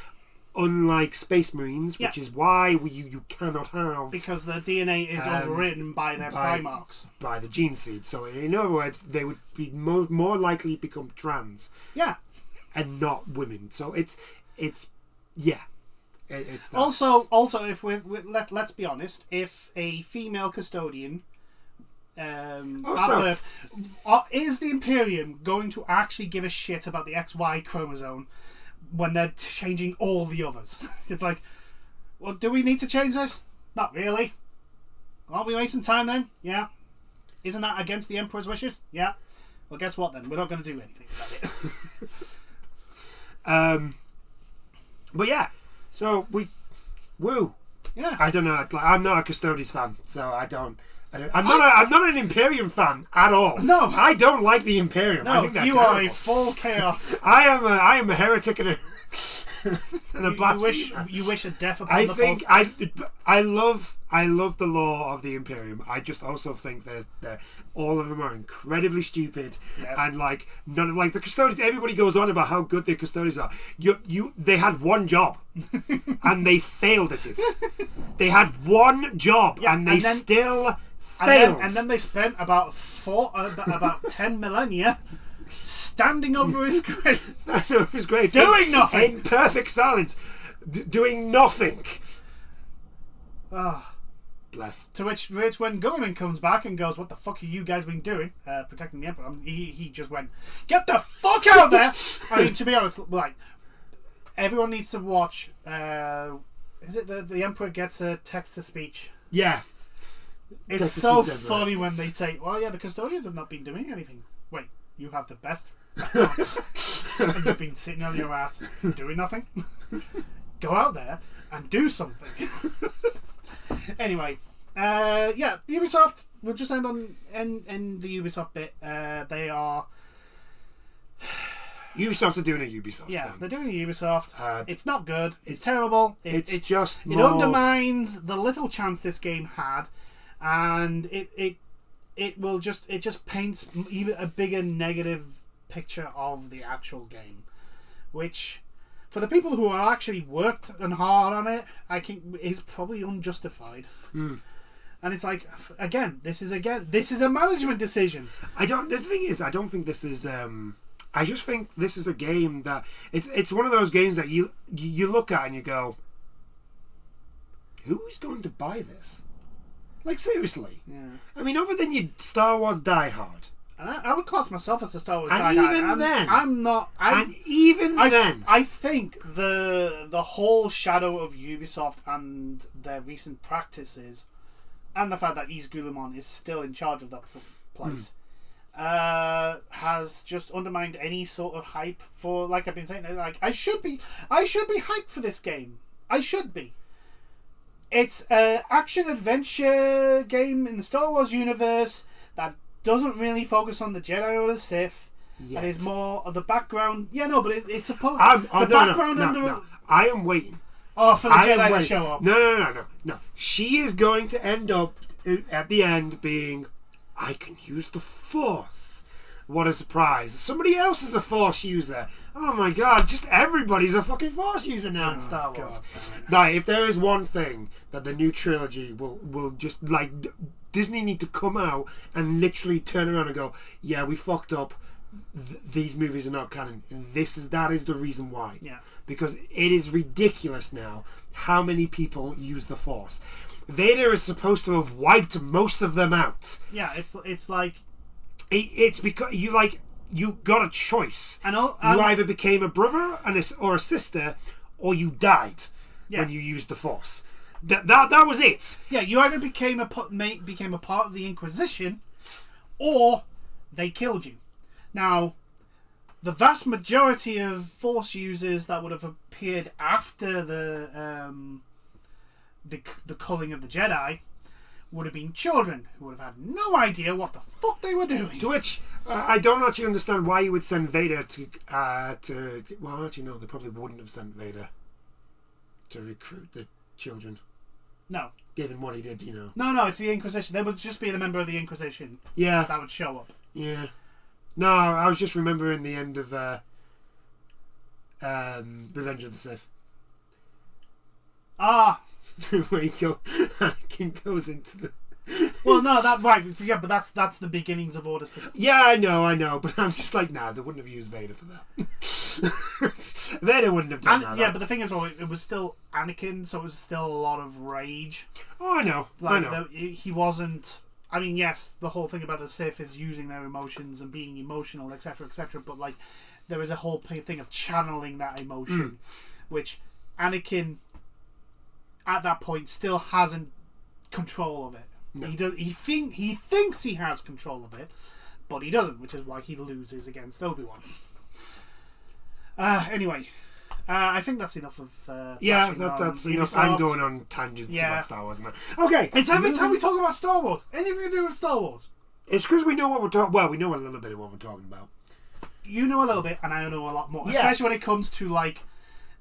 Unlike Space Marines, which is why you cannot have... Because their DNA is overridden by their Primarchs. By the gene seed. So in other words, they would be more likely to become trans. Yeah. And not women. So it's that. Also, if let's be honest, if a female custodian at birth, is the Imperium going to actually give a shit about the XY chromosome when they're changing all the others? It's like, well, do we need to change this? Not really. Aren't we wasting time then? Yeah. Isn't that against the Emperor's wishes? Yeah. Well, guess what then? We're not going to do anything about it. But yeah, so yeah. I don't know. I'm not a Custodians fan, so I'm not an Imperium fan at all. No, I don't like the Imperium. No, I think they're you terrible. are a full chaos. I am a heretic and a blasphemer. You wish a death upon the false. I love the law of the Imperium. I just also think that all of them are incredibly stupid, and like none of the Custodians. Everybody goes on about how good the Custodians are. They had one job, and they failed at it. They had one job, and they still. And then they spent about 10 millennia standing over his grave, doing nothing in perfect silence, doing nothing. Bless. To which when Gulliman comes back and goes, "What the fuck are you guys been doing? Protecting the Emperor?" He just went, "Get the fuck out of there!" I mean, to be honest, like everyone needs to watch. Is it the Emperor gets a text to speech? Yeah. It's so funny when they say, "Well, yeah, the Custodians have not been doing anything." Wait, you have the best, and you've been sitting on your ass doing nothing. Go out there and do something. Anyway, yeah, Ubisoft. We'll just end on the Ubisoft bit. They are. Ubisoft are doing a Ubisoft. Yeah, thing. they're doing a Ubisoft. It's not good. It's terrible. It undermines the little chance this game had, and it just paints even a bigger negative picture of the actual game, which for the people who are actually worked and hard on it, I think is probably unjustified. And it's like, this is a management decision. The thing is, I don't think this is. I just think this is a game that it's one of those games that you look at and you go, who is going to buy this? Like, seriously. Yeah. I mean, other than your Star Wars diehard. And I would class myself as a Star Wars diehard. Even then. I think the whole shadow of Ubisoft and their recent practices, and the fact that Yves Guillemot is still in charge of that place, has just undermined any sort of hype for, like I've been saying, like I should be hyped for this game. I should be. It's an action adventure game in the Star Wars universe that doesn't really focus on the Jedi or the Sith. Yet. And is more of the background. Yeah, no, but it's supposed no. I am waiting. Oh, for the Jedi to show up. No. She is going to end up at the end being, I can use the Force. What a surprise. Somebody else is a Force user. Oh my god, just everybody's a fucking Force user now in Star Wars. Now, if there is one thing that the new trilogy will just, like, Disney need to come out and literally turn around and go, yeah, we fucked up. These movies are not canon. That is the reason why. Yeah. Because it is ridiculous now how many people use the Force. Vader is supposed to have wiped most of them out. Yeah, it's like it's because you got a choice. You either became a brother or a sister, or you died when you used the Force. That was it. Yeah, you either became a part of the Inquisition, or they killed you. Now, the vast majority of Force users that would have appeared after the culling of the Jedi would have been children who would have had no idea what the fuck they were doing. To which I don't actually understand why you would send Vader to well, actually no, they probably wouldn't have sent Vader to recruit the children. No. Given what he did, you know. No, it's the Inquisition. They would just be the member of the Inquisition. Yeah. That would show up. Yeah. No, I was just remembering the end of Revenge of the Sith. Ah. Where Anakin goes into the... Well, no, yeah, but that's the beginnings of Order 66. Yeah, I know, but I'm just like, nah, they wouldn't have used Vader for that. Vader wouldn't have done that. Yeah, but the thing is, it was still Anakin, so it was still a lot of rage. Oh, I know. He wasn't... I mean, yes, the whole thing about the Sith is using their emotions and being emotional, etc., but, like, there is a whole thing of channeling that emotion, which Anakin, at that point, still hasn't control of it. No. He thinks he has control of it, but he doesn't, which is why he loses against Obi-Wan. Anyway, I think that's enough of... that's enough. I'm going on tangents about Star Wars now. Okay. It's every time we talk about Star Wars. Anything to do with Star Wars. It's because we know what we're talking... Well, we know a little bit of what we're talking about. You know a little bit, and I know a lot more. Yeah. Especially when it comes to, like,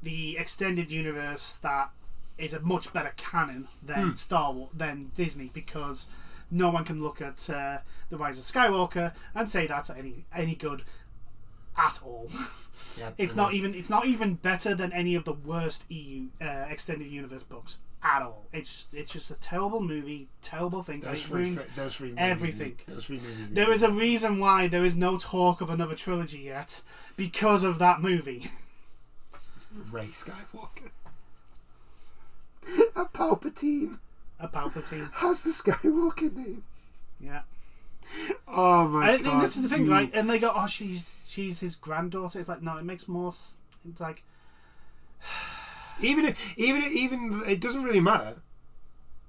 the extended universe that is a much better canon than Star Wars, than Disney, because no one can look at The Rise of Skywalker and say that's any good at all. Yeah, it's not even better than any of the worst EU extended universe books at all. It's just a terrible movie, terrible things. It ruins everything. There is a reason why there is no talk of another trilogy yet, because of that movie. Rey Skywalker. A Palpatine. How's the Skywalker name? Yeah. Oh my god. And this is the thing, right? And they go, "Oh, she's his granddaughter." It's like, no, it makes more. It's like, even it doesn't really matter.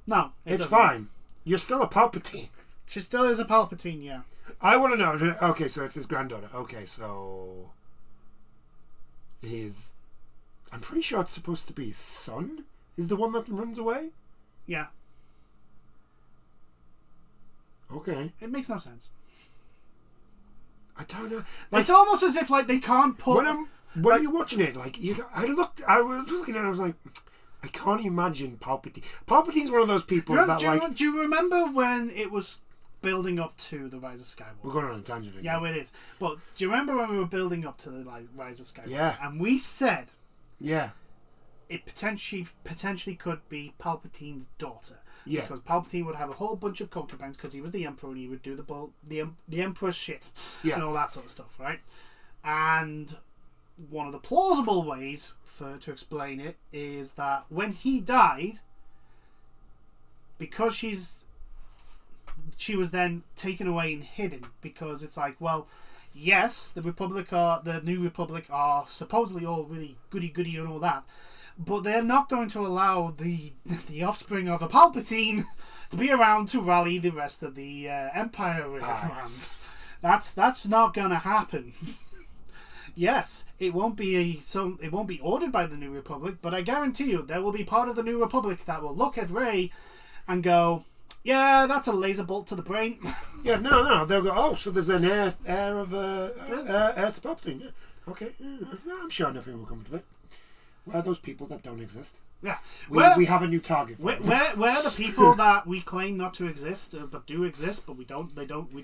No, it's fine. You're still a Palpatine. She still is a Palpatine, yeah. I want to know. Okay, so it's his granddaughter. Okay, so I'm pretty sure it's supposed to be his son. Is the one that runs away? Yeah. Okay. It makes no sense. I don't know. It's almost as if they can't put. When you're watching it, I was looking at it, I was like, I can't imagine Palpatine. Palpatine's one of those people do you remember when it was building up to the Rise of Skywalker? We're going on a tangent again. Yeah, it is. But do you remember when we were building up to the Rise of Skywalker? Yeah. And we said, it potentially could be Palpatine's daughter. Yeah. Because Palpatine would have a whole bunch of concubines because he was the Emperor and he would do the Emperor's shit and all that sort of stuff, right? And one of the plausible ways to explain it is that when he died, because she was then taken away and hidden, because it's like, well, yes, the New Republic are supposedly all really goody and all that, but they're not going to allow the offspring of a Palpatine to be around to rally the rest of the Empire around. That's not going to happen. Yes, it won't be ordered by the New Republic, but I guarantee you there will be part of the New Republic that will look at Rey and go, yeah, that's a laser bolt to the brain. Yeah, no, they'll go, oh, so there's an heir to Palpatine. Yeah. Okay, I'm sure nothing will come to it. Where are those people that don't exist? Yeah, we have a new target. Where are the people that we claim not to exist, but do exist, but we don't. We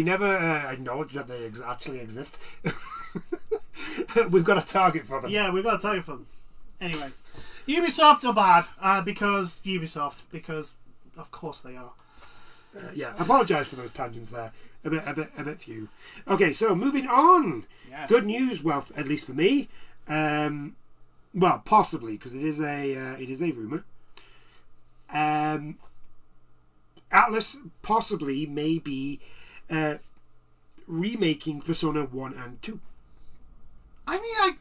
never acknowledge that they actually exist. We've got a target for them. Yeah, we've got a target for them. Anyway, Ubisoft are bad because of course they are. I apologise for those tangents there. A bit few. Okay, so moving on. Yes. Good news. Well, at least for me. Well, possibly, because it is a rumour. Atlas possibly may be remaking Persona 1 and 2. I mean,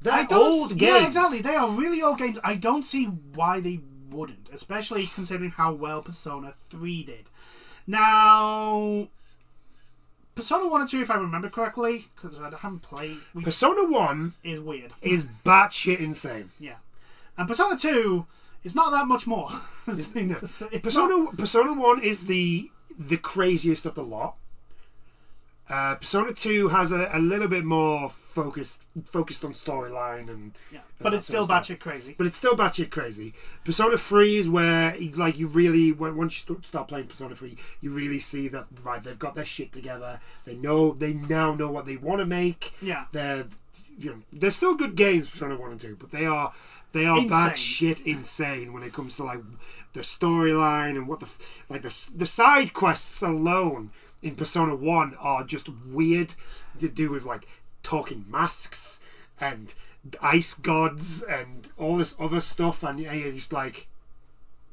They're old games. Yeah, exactly. They are really old games. I don't see why they wouldn't, especially considering how well Persona 3 did. Now, Persona 1 and 2, if I remember correctly, because I haven't played... Persona 1 is weird. Is batshit insane. Yeah. And Persona 2 is not that much more. Persona 1 is the craziest of the lot. Persona 2 has a little bit more focused on storyline and but it's still batshit crazy. Persona 3 is where you really once you start playing Persona 3, you really see that they've got their shit together. They now know what they want to make. Yeah, they're still good games, Persona 1 and 2, but they are batshit insane when it comes to the storyline and what the side quests alone in Persona 1 are just weird to do with talking masks and ice gods and all this other stuff, and you're just like,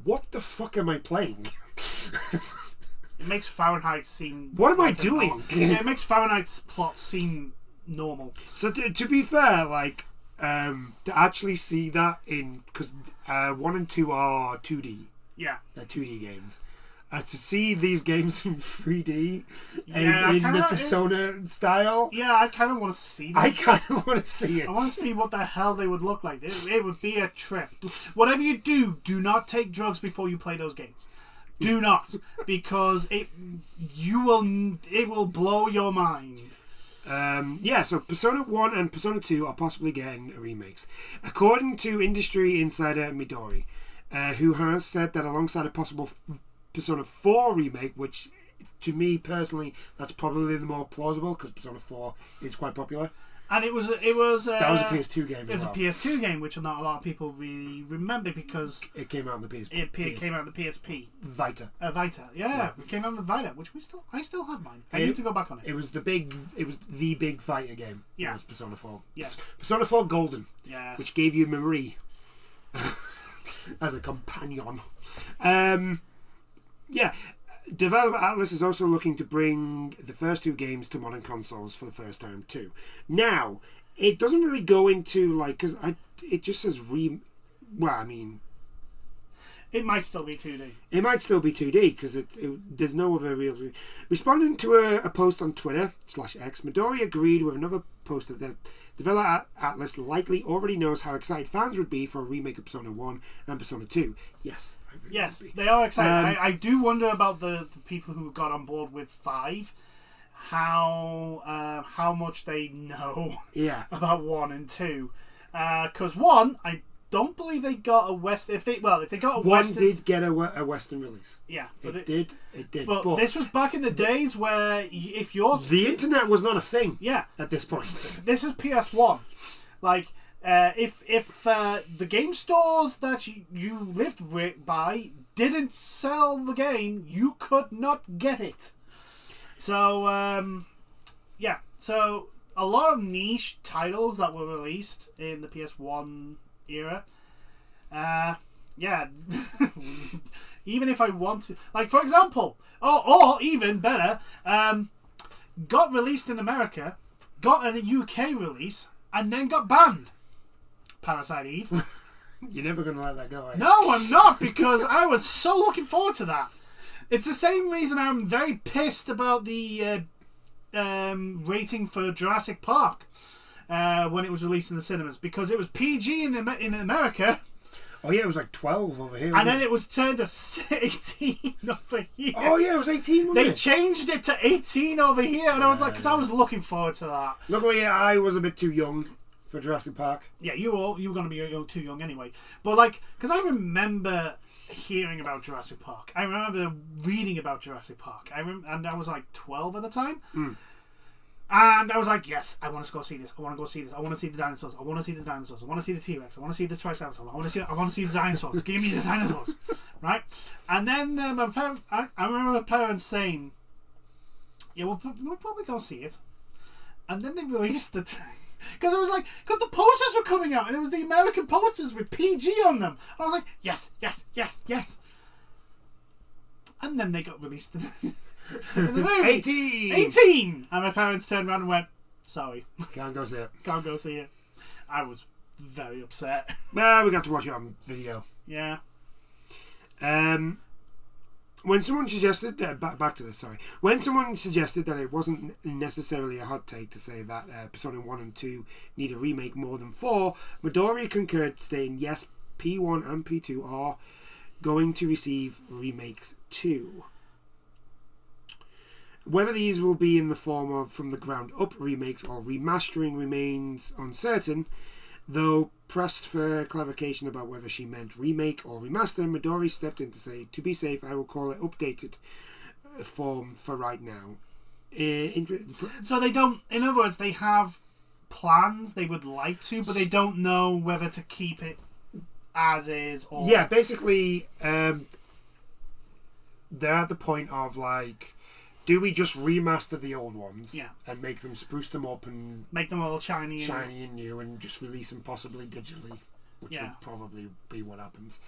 what the fuck am I playing? It makes Fahrenheit seem... What am I doing? It makes Fahrenheit's plot seem normal. So to be fair, to actually see that because 1 and 2 are 2D. Yeah. They're 2D games. To see these games in 3D in the Persona style. Yeah, I kind of want to see them. I kind of want to see it. I want to see what the hell they would look like. It would be a trip. Whatever you do not take drugs before you play those games. Do not, because it will blow your mind. So Persona 1 and Persona 2 are possibly getting remakes. According to industry insider Midori, who has said that alongside a possible Persona 4 remake, which to me personally, that's probably the more plausible because Persona 4 is quite popular. And that was a PS2 game. It was a PS2 game, which not a lot of people really remember because it came out on the PSP. It came out on the PSP. Vita. Vita, yeah, it came out on the Vita, which I still have mine. I need to go back on it. It was the big Vita game. Yeah. It was Persona 4. Yes. Persona 4 Golden. Yes. Which gave you Marie as a companion. Developer Atlas is also looking to bring the first 2 games to modern consoles for the first time too. Now, it doesn't really go into because it just says it might still be 2D. It might still be 2D because there's no other real... Responding to a post on Twitter /X, Midori agreed with another posted that Developer Atlas likely already knows how excited fans would be for a remake of Persona 1 and Persona 2. Yes, I really yes, would be. they are excited. I do wonder about the people who got on board with 5, how much they know about 1 and 2. Because 1, I don't believe they got a West. If they got a Western, 1 did get a Western release. Yeah, but it did. But this was back in the days where if you're the internet was not a thing. Yeah. At this point, this is PS1. Like, if the game stores that you lived by didn't sell the game, you could not get it. So yeah. So a lot of niche titles that were released in the PS1 era. Yeah. Even if I want to, like, for example, or even better, got released in America, got a UK release, and then got banned. Parasite Eve. You're never going to let that go, are you? No, I'm not, because I was so looking forward to that. It's the same reason I'm very pissed about the rating for Jurassic Park when it was released in the cinemas, because it was PG in America. Oh yeah, it was like 12 over here. And then it was turned to 18 over here. Oh yeah, it was 18, wasn't it? They changed it to 18 over here, and I was like, because I was looking forward to that. Luckily, I was a bit too young for Jurassic Park. Yeah, you were going to be too young anyway. But like, because I remember hearing about Jurassic Park. I remember reading about Jurassic Park. And I was like 12 at the time. And I was like, yes, I want to go see this. I want to go see this. I want to see the dinosaurs. I want to see the dinosaurs. I want to see the T-Rex. I want to see the Triceratops. I want to see the dinosaurs. Give me the dinosaurs. Right? And then I remember my parents saying, yeah, we'll probably go see it. And then they released the... Because the posters were coming out, and it was the American posters with PG on them. And I was like, yes, yes, yes, yes. And then they got released in the movie. 18! And my parents turned around and went, sorry. Can't go see it. Can't go see it. I was very upset. Well, we got to watch it on video. Yeah. When someone suggested back to this, sorry. When someone suggested that it wasn't necessarily a hot take to say that Persona 1 and 2 need a remake more than 4, Midori concurred, stating yes, P1 and P2 are going to receive remakes too. Whether these will be in the form of from the ground up remakes or remastering remains uncertain, though pressed for clarification about whether she meant remake or remaster, Midori stepped in to say, to be safe, I will call it updated form for right now. So they don't, in other words, they have plans they would like to, but they don't know whether to keep it as is or... Yeah, basically, they're at the point of like, do we just remaster the old ones and make them, spruce them up and make them all shiny and new and just release them possibly digitally, which would probably be what happens,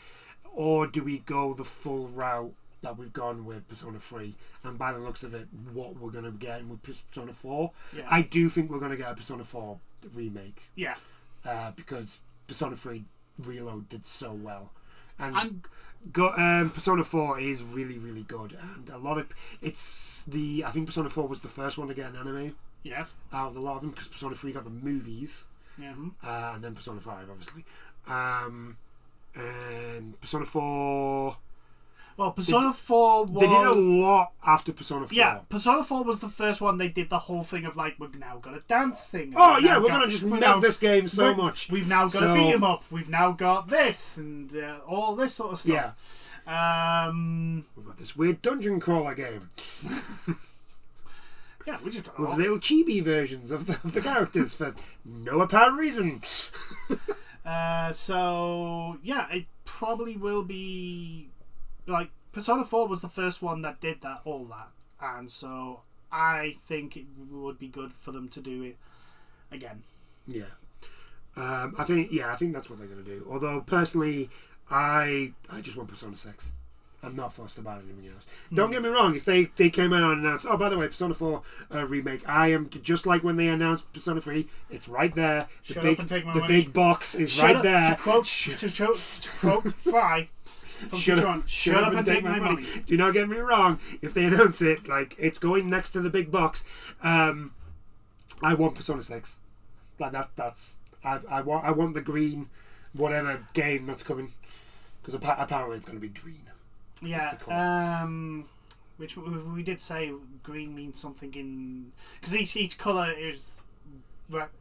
or do we go the full route that we've gone with Persona 3, and by the looks of it, what we're going to get with Persona 4? I do think we're going to get a Persona 4 remake. Because Persona 3 Reload did so well, and Persona 4 is really, really good, and a lot of I think Persona 4 was the first one to get an anime. Yes. Out of a lot of them, because Persona 3 got the movies. Yeah. And then Persona 5, obviously. And Persona 4... Well, Persona 4 was... They did a lot after Persona 4. Yeah, Persona 4 was the first one they did the whole thing of like, we've now got a dance thing. Oh yeah, we're going to just milk this game so much. We've now got a beat 'em up. We've now got this and all this sort of stuff. Yeah. We've got this weird dungeon crawler game. Yeah, we just got with little chibi versions of the characters for no apparent reason. So yeah, it probably will be like Persona 4 was the first one that did all that, and so I think it would be good for them to do it again. Yeah. I think that's what they're going to do. Although personally, I just want Persona 6. I'm not fussed about anything else. Don't get me wrong, if they came out and announced, oh, by the way, Persona 4 remake, I am, just like when they announced Persona 3, it's right there. The big box is right there. To quote Fry from shut up and take my money. Do not get me wrong, if they announce it, like, it's going next to the big box, I want Persona 6. Like that's I want the green whatever game that's coming, because apparently it's going to be green. Yeah. Which we did say green means something in, because each colour is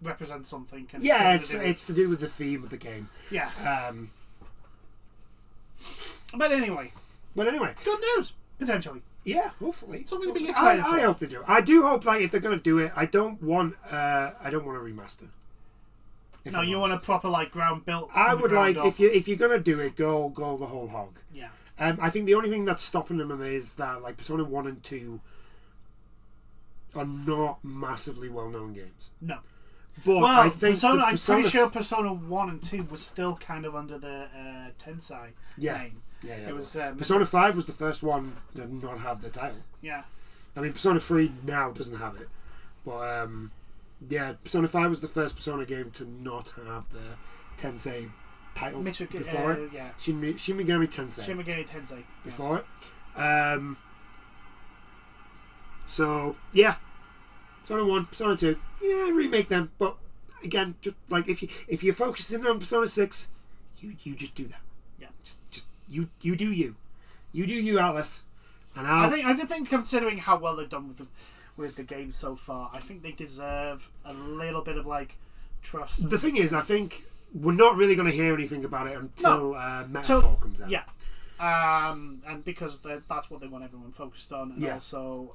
represents something. And yeah, it's to do with the theme of the game. Yeah. But anyway, good news potentially. Yeah, hopefully something to be excited for. I hope they do. I do hope, like, if they're going to do it, I don't want a remaster. No, you want a proper like ground built. I would like if you're going to do it, go the whole hog. Yeah. I think the only thing that's stopping them is that, like, Persona 1 and 2 are not massively well-known games. No. But I think I'm pretty sure Persona 1 and 2 was still kind of under the Tensei name. Yeah. It was Persona 5 was the first one to not have the title. Yeah. I mean, Persona 3 now doesn't have it. But, yeah, Persona 5 was the first Persona game to not have the Tensei title before it. Yeah. Shin Megami Tensei. Shin Megami Tensei. Before it. So, yeah. Persona 1, Persona 2. Yeah, remake them. But, again, just, like, if you're focusing on Persona 6, you just do that. Yeah. Just you do you. You do you, Atlas. And I think considering how well they've done with the game so far, I think they deserve a little bit of, like, trust. The thing is, I think we're not really going to hear anything about it until Metaphor comes out. Yeah. And because that's what they want everyone focused on, and also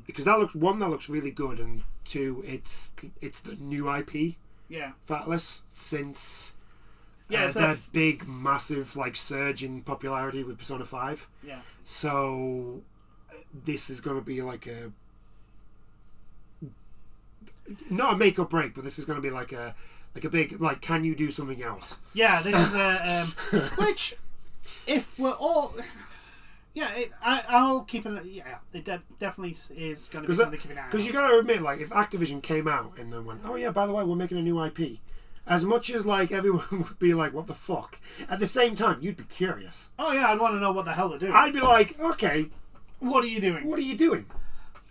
because that looks really good, and two, it's the new IP. Yeah. For Atlas since it's that big massive like surge in popularity with Persona 5. Yeah. So this is going to be like not a make or break, but this is going to be like a big, like, can you do something else? Yeah, this is a which, if we're all, I'll keep an. Yeah, it definitely is going to be something to keep an eye on. Because you got to admit, like, if Activision came out and then went, oh yeah, by the way, we're making a new IP, as much as like everyone would be like, what the fuck? At the same time, you'd be curious. Oh yeah, I'd want to know what the hell they're doing. I'd be like, okay, what are you doing? What are you doing?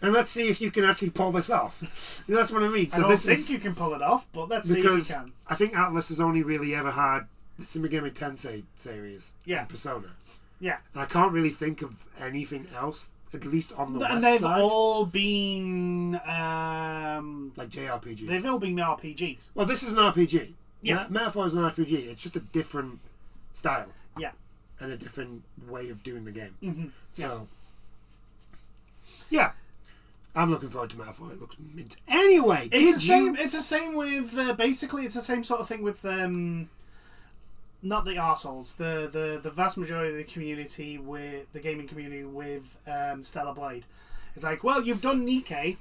And let's see if you can actually pull this off. That's what I mean. So I don't think you can pull it off, but let's see if you can. I think Atlas has only really ever had the Shin Megami Tensei series and Persona. Yeah. And I can't really think of anything else, at least on the West side. And they've all been... like JRPGs. They've all been RPGs. Well, this is an RPG. Yeah. Metaphor is an RPG. It's just a different style. Yeah. And a different way of doing the game. Mm-hmm. So... Yeah. I'm looking forward to Metaphor. It looks mint. Anyway, it's the same with basically it's the same sort of thing with not the arseholes, the vast majority of the community with the gaming community with Stellar Blade. It's like, well, you've done Nikkei.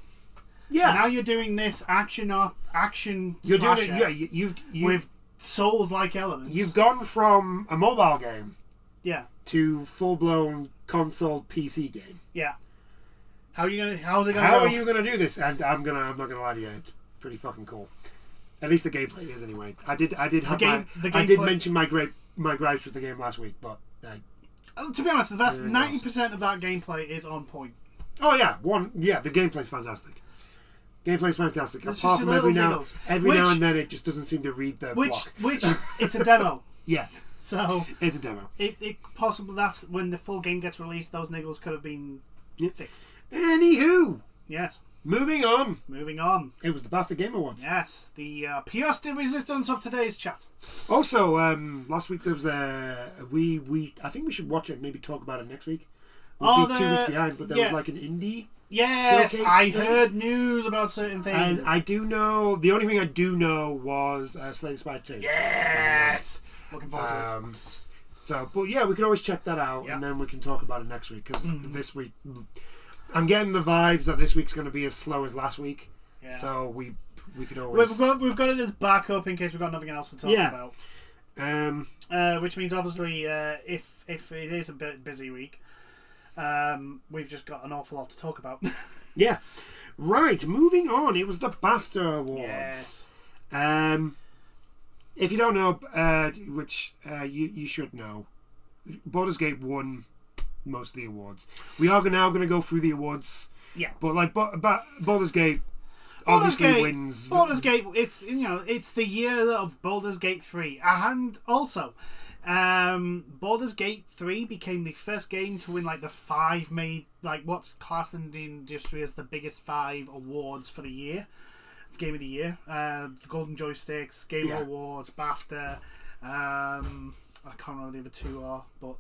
Yeah. Now you're doing this action you're slasher. Doing it. Yeah. You with Souls-like elements. You've gone from a mobile game. Yeah. To full blown console PC game. Yeah. How's it gonna go? How are you gonna do this? And I'm not gonna lie to you, it's pretty fucking cool. At least the gameplay is anyway. I did mention my gripes with the game last week, but to be honest, the vast 90% of that gameplay is on point. Oh yeah, the gameplay's fantastic. Gameplay's fantastic. Apart from every now and then it just doesn't seem to read the block. Which it's a demo. Yeah. So it's a demo. It possibly that's when the full game gets released. Those niggles could have been fixed. Anywho, yes. Moving on. It was the BAFTA Game Awards. Yes, the pièce de résistance of today's chat. Also, last week there was I think we should watch it and maybe talk about it next week. We'll be 2 weeks behind, but there was like an indie. Yes, I heard news about certain things. And I do know, the only thing I do know was Slay the Spire 2. Yes! Looking forward to it. So, but yeah, we can always check that out and then we can talk about it next week, because this week, I'm getting the vibes that this week's going to be as slow as last week. Yeah. So we could always... We've got it as backup in case we've got nothing else to talk about. Which means, obviously, if it is a bit busy week, we've just got an awful lot to talk about. Yeah. Right, moving on. It was the BAFTA Awards. Yes. If you don't know, which you should know, Baldur's Gate won most of the awards. We are now going to go through the awards. Yeah. But like Baldur's Gate, obviously wins. Baldur's Gate. It's the year of Baldur's Gate 3, and also, Baldur's Gate 3 became the first game to win like the 5 what's classed in the industry as the biggest 5 awards for the year, Game of the Year. The Golden Joysticks, Game Awards, BAFTA. I can't remember the other 2 are, but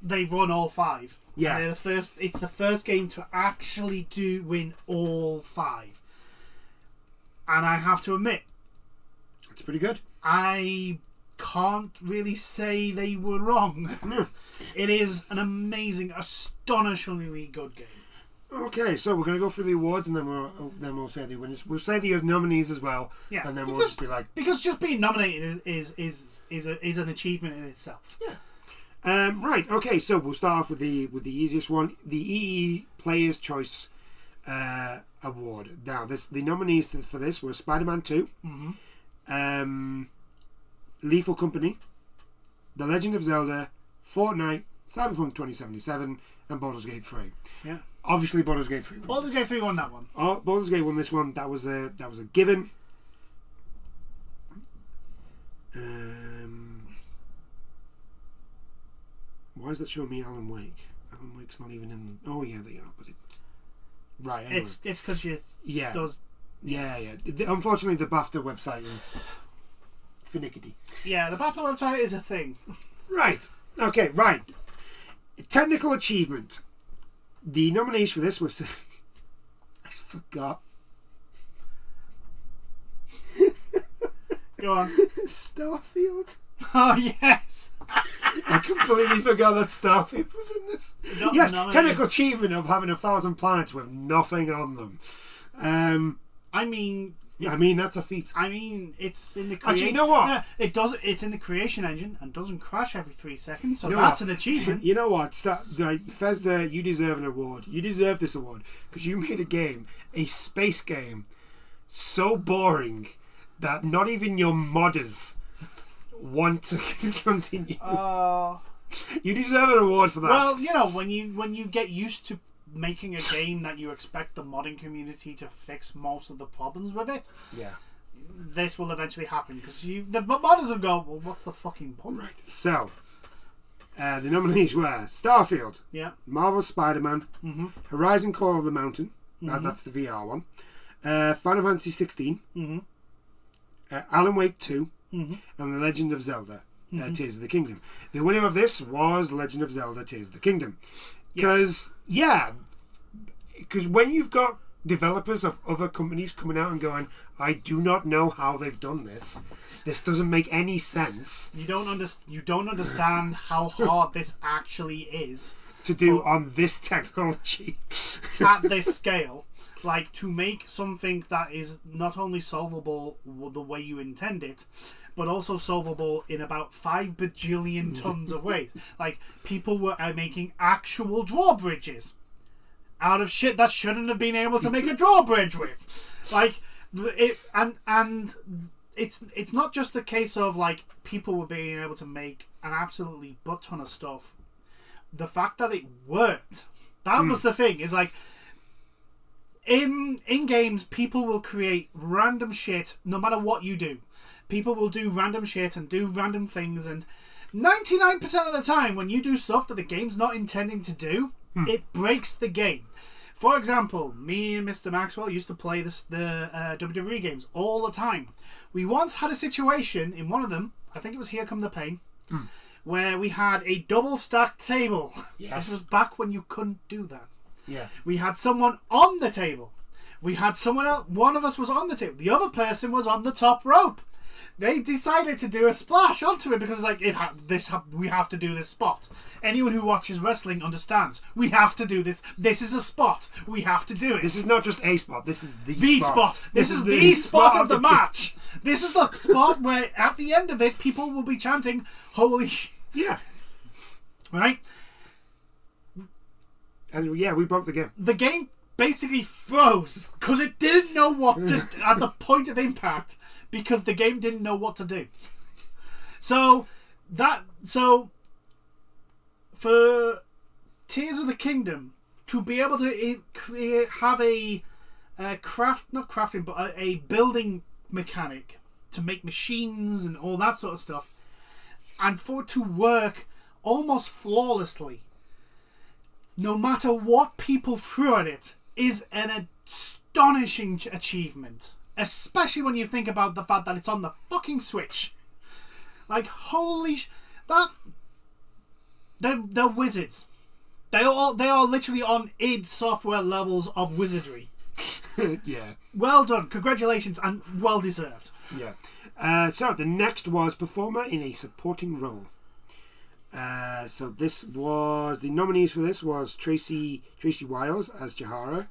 they won all 5. Yeah, and it's the first game to actually win all 5. And I have to admit, it's pretty good. I can't really say they were wrong. It is an amazing, astonishingly good game. Okay, so we're going to go through the awards, and then we'll say the winners. We'll say the nominees as well. Yeah, and then we'll just be like, because just being nominated is an achievement in itself. Yeah. Right. Okay. So we'll start off with the easiest one, the EE Player's Choice Award. Now, the nominees for this were Spider-Man 2, Lethal Company, The Legend of Zelda, Fortnite, Cyberpunk 2077, and Baldur's Gate 3. Yeah. Obviously, Baldur's Gate 3 won. Baldur's Gate 3 won that one. Oh, Baldur's Gate won this one. That was a given. Why is that showing me Alan Wake? Alan Wake's not even in. Oh yeah, they are, but right. Anyway. It's because you. Yeah. Does. Yeah. Unfortunately, the BAFTA website is finicky. Yeah, the BAFTA website is a thing. Right. Okay. Right. Technical achievement. The nominees for this was. I forgot. Go on. Starfield. Oh yes. I completely forgot that Starfield was in this. Yes, technical achievement of having 1,000 planets with nothing on them. I mean, that's a feat. I mean, it's in the creation. Actually, you know what? Yeah, it does. It's in the creation engine and doesn't crash every 3 seconds. So that's an achievement. You know what? Bethesda, you deserve an award. You deserve this award because you made a space game, so boring that not even your modders want to continue. You deserve an award for that. Well, when you get used to making a game that you expect the modding community to fix most of the problems with it, this will eventually happen because the modders will go, well, what's the fucking point? Right. So, the nominees were Starfield, Marvel's Spider-Man, Horizon Call of the Mountain, that's the VR one, Final Fantasy 16, Alan Wake 2, and The Legend of Zelda, Tears of the Kingdom. The winner of this was Legend of Zelda, Tears of the Kingdom. Because when you've got developers of other companies coming out and going, I do not know how they've done this. This doesn't make any sense. You don't understand how hard this actually is to do on this technology at this scale. Like, to make something that is not only solvable the way you intend it, but also solvable in about 5 bajillion tons of ways. Like, people were making actual drawbridges out of shit that shouldn't have been able to make a drawbridge with. Like, it's not just the case of, like, people were being able to make an absolutely butt ton of stuff. The fact that it worked, that was the thing. Is like, in games, people will create random shit no matter what you do. People will do random shit and do random things, and 99% of the time when you do stuff that the game's not intending to do, it breaks the game. For example, me and Mr. Maxwell used to play the WWE games all the time. We once had a situation in one of them, I think it was Here Come the Pain, where we had a double stacked table. Yes. This was back when you couldn't do that. Yeah. We had someone on the table. We had someone else. One of us was on the table. The other person was on the top rope. They decided to do a splash onto it because, like, we have to do this spot. Anyone who watches wrestling understands. We have to do this. This is a spot. We have to do it. This is not just a spot. This is the spot. This is the spot of the match. This is the spot where, at the end of it, people will be chanting, "Holy shit!" Yeah. Right. And we broke the game. The game basically froze because it didn't know what to at the point of impact, because the game didn't know what to do. So for Tears of the Kingdom to be able to have a not crafting, but a building mechanic to make machines and all that sort of stuff, and for it to work almost flawlessly, no matter what people threw at it, is an astonishing achievement. Especially when you think about the fact that it's on the fucking Switch. Like, holy they're wizards. They are literally on id Software levels of wizardry. Yeah. Well done. Congratulations, and well deserved. Yeah. So the next was performer in a supporting role. So this was the nominees for this was Tracy Wiles as Jahara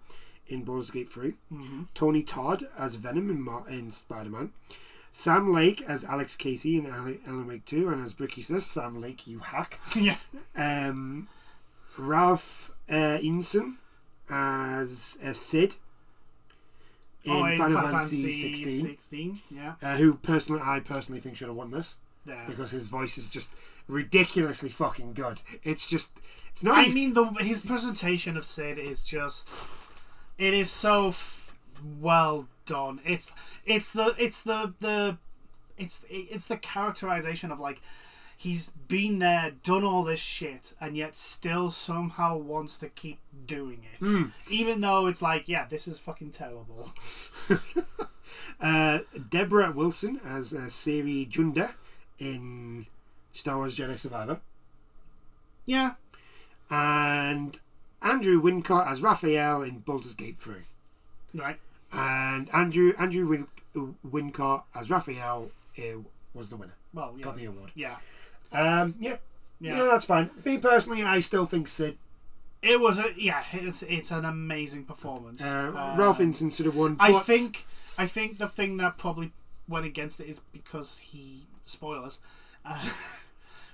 in Baldur's Gate 3, Tony Todd as Venom in Spider-Man, Sam Lake as Alex Casey in Alan Wake 2, and as Bricky says, Sam Lake, you hack. Yeah. Ralph Inson as Sid in Final Fantasy 16. Yeah. Who I personally think should have won this. Yeah. Because his voice is just ridiculously fucking good. It's not. His presentation of Sid is just. It is so well done. It's the characterization of, like, he's been there, done all this shit, and yet still somehow wants to keep doing it, even though it's like, yeah, this is fucking terrible. Deborah Wilson as Siri Junda in Star Wars Jedi Survivor. Yeah. And Andrew Wincott as Raphael in Baldur's Gate 3. Right. And Andrew Wincott as Raphael was the winner. Well, yeah. Got the award. Yeah. Yeah, that's fine. Me personally, I still think Sid. It was it's an amazing performance. Ralph Inson should have won. I think the thing that probably went against it is because spoilers.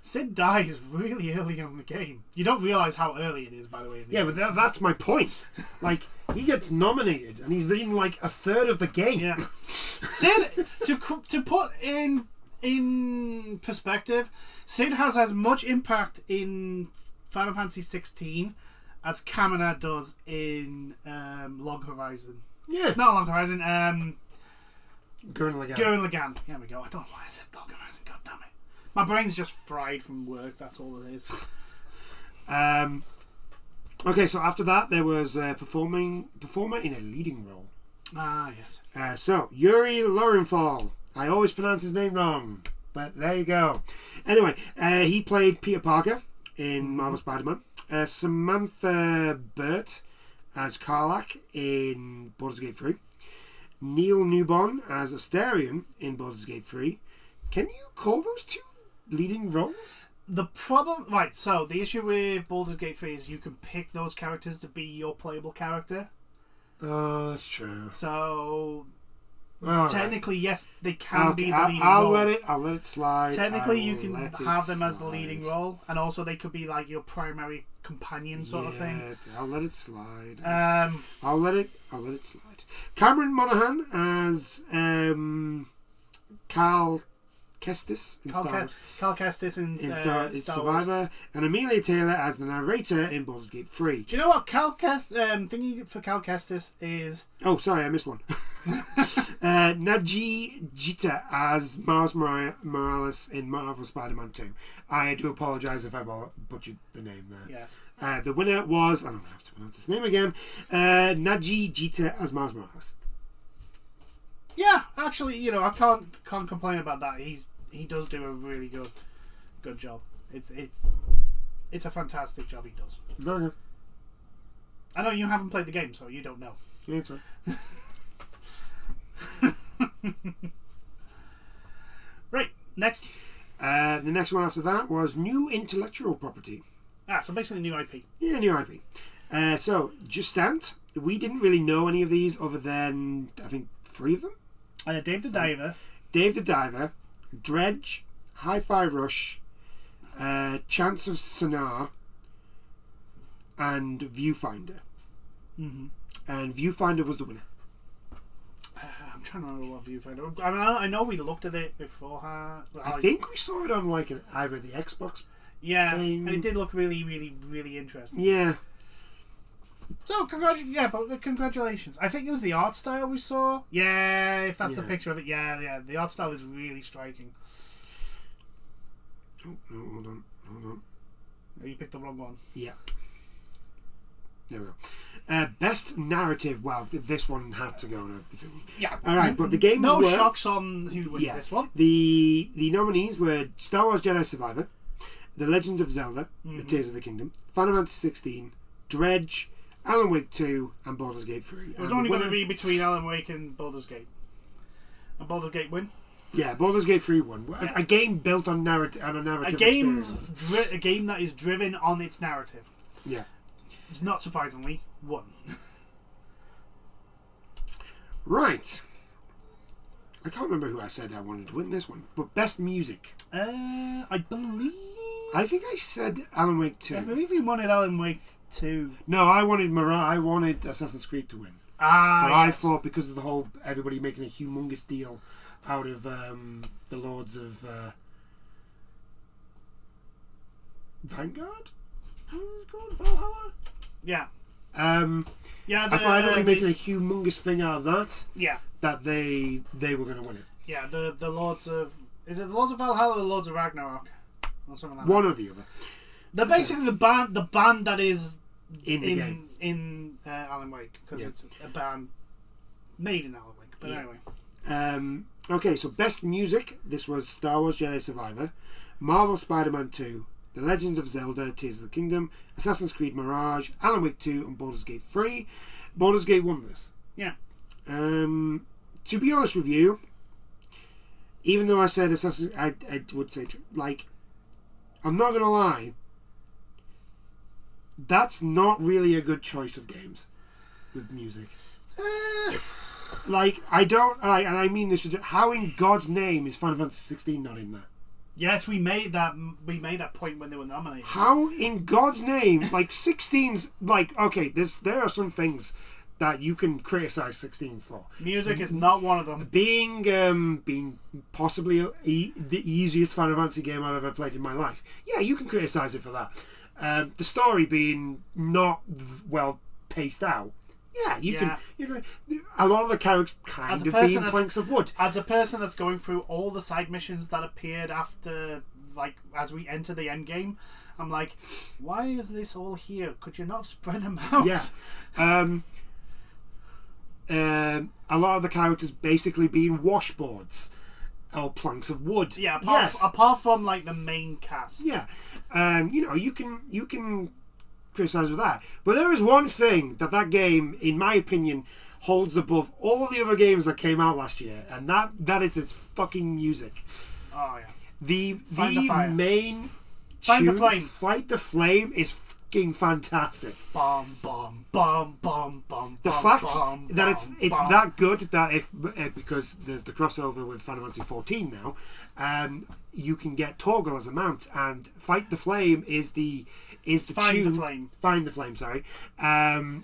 Sid dies really early in the game. You don't realise how early it is, by the way. But that's my point. Like, he gets nominated, and he's in like a third of the game. Yeah. Sid, to put in perspective, Sid has as much impact in Final Fantasy 16 as Kamina does in Log Horizon. Yeah. Not Log Horizon. Gurren Lagann. Gurren Lagann. There we go. I don't know why I said Log Horizon. God damn it. My brain's just fried from work. That's all it is. Okay, so after that there was a performer in a leading role. Ah, yes. So Yuri Lowenthal. I always pronounce his name wrong, but there you go. Anyway, he played Peter Parker in Marvel Spider-Man. Samantha Burt as Karlach in Baldur's Gate 3. Neil Newbon as Asterion in Baldur's Gate 3. Can you call those two leading roles? The problem... Right, so the issue with Baldur's Gate 3 is you can pick those characters to be your playable character. Oh, that's true. So... technically, yes, they can be the leading role. I'll let it slide. Technically, you can have them as the leading role, and also they could be like your primary companion sort of thing. I'll let it slide. I'll let it slide. Cameron Monaghan as Cal Kestis in Cal Kestis in Star Survivor, Wars. and Amelia Taylor as the narrator in Baldur's Gate 3. Do you know what thingy for Cal Kestis is? Oh, sorry, I missed one. Naji Jita as Miles Morales in Marvel Spider-Man 2. I do apologise if I butchered the name there. Yes. The winner was, and I'm going to have to pronounce his name again, Naji Jita as Miles Morales. Yeah, actually, I can't complain about that. He does do a really good job. It's a fantastic job he does. Okay. I know you haven't played the game, so you don't know. Yeah, that's right. Right, next. The next one after that was new intellectual property. So basically new IP. Yeah, new IP. So, Just Ant. We didn't really know any of these other than, I think, 3 of them. Dave the Diver. Dave the Diver. Dredge. Hi-Fi Rush. Chance of Sonar. And Viewfinder. Mm-hmm. And Viewfinder was the winner. I'm trying to remember what Viewfinder. I mean, I know we looked at it before. I think we saw it on like either the Xbox. Yeah, thing. and it did look really, really, really interesting. Yeah. So congratulations. I think it was the art style we saw. Yeah, if that's the picture of it. Yeah. The art style is really striking. Oh no! Hold on. Oh, you picked the wrong one. Yeah. There we go. Best narrative. Well, this one had to go. Yeah. All right, but the games no were... shocks on who wins this one. The nominees were Star Wars Jedi Survivor, The Legend of Zelda, The Tears of the Kingdom, Final Fantasy 16, Dredge, Alan Wake 2, and Baldur's Gate 3. It was only going to be between Alan Wake and Baldur's Gate. And Baldur's Gate win? Yeah, Baldur's Gate 3 won. Yeah. A game built on narrative experience. A game that is driven on its narrative. Yeah. It's not surprisingly won. Right. I can't remember who I said I wanted to win this one, but best music. I think I said Alan Wake 2. I believe you wanted Alan Wake 2. No, I wanted Assassin's Creed to win. But I thought because of the whole everybody making a humongous deal out of the Lords of Vanguard? What is it called? Valhalla? Yeah. I thought everybody making a humongous thing out of that. Yeah. That they were going to win it. Yeah, the Lords of... Is it the Lords of Valhalla or the Lords of Ragnarok? Or something like one that. or the other. They're basically the band that is in the game. In Alan Wake, because it's a band made in Alan Wake. But anyway. Okay, so best music. This was Star Wars Jedi Survivor, Marvel Spider-Man 2, The Legends of Zelda, Tears of the Kingdom, Assassin's Creed Mirage, Alan Wake 2, and Baldur's Gate 3. Baldur's Gate won this. Yeah. To be honest with you, even though I said Assassin's, I would say, like, I'm not going to lie, that's not really a good choice of games with music. Like, I don't, and I mean this, how in God's name is Final Fantasy 16 not in there? Yes, we made that point when they were nominated. How in God's name, like 16's, like, okay, there are some things that you can criticize 16 for. Music is not one of them. Being possibly the easiest Final Fantasy game I've ever played in my life. Yeah, you can criticize it for that. The story being not well paced out. Yeah, you can. A lot of the characters kind of being planks of wood. As a person that's going through all the side missions that appeared after, like, as we enter the end game, I'm like, why is this all here? Could you not spread them out? Yeah. A lot of the characters basically being washboards or planks of wood. Yeah, apart from like the main cast. Yeah, you can criticize with that, but there is one thing that game, in my opinion, holds above all the other games that came out last year, and that is its fucking music. Oh yeah. The main Find tune, the Flame. Fight the Flame, is fucking fantastic. Bum bum bum bum bum. The fact that it's that good that if because there's the crossover with Final Fantasy 14 now, you can get Torgal as a mount, and Fight the Flame is the tune. Find the Flame. Sorry,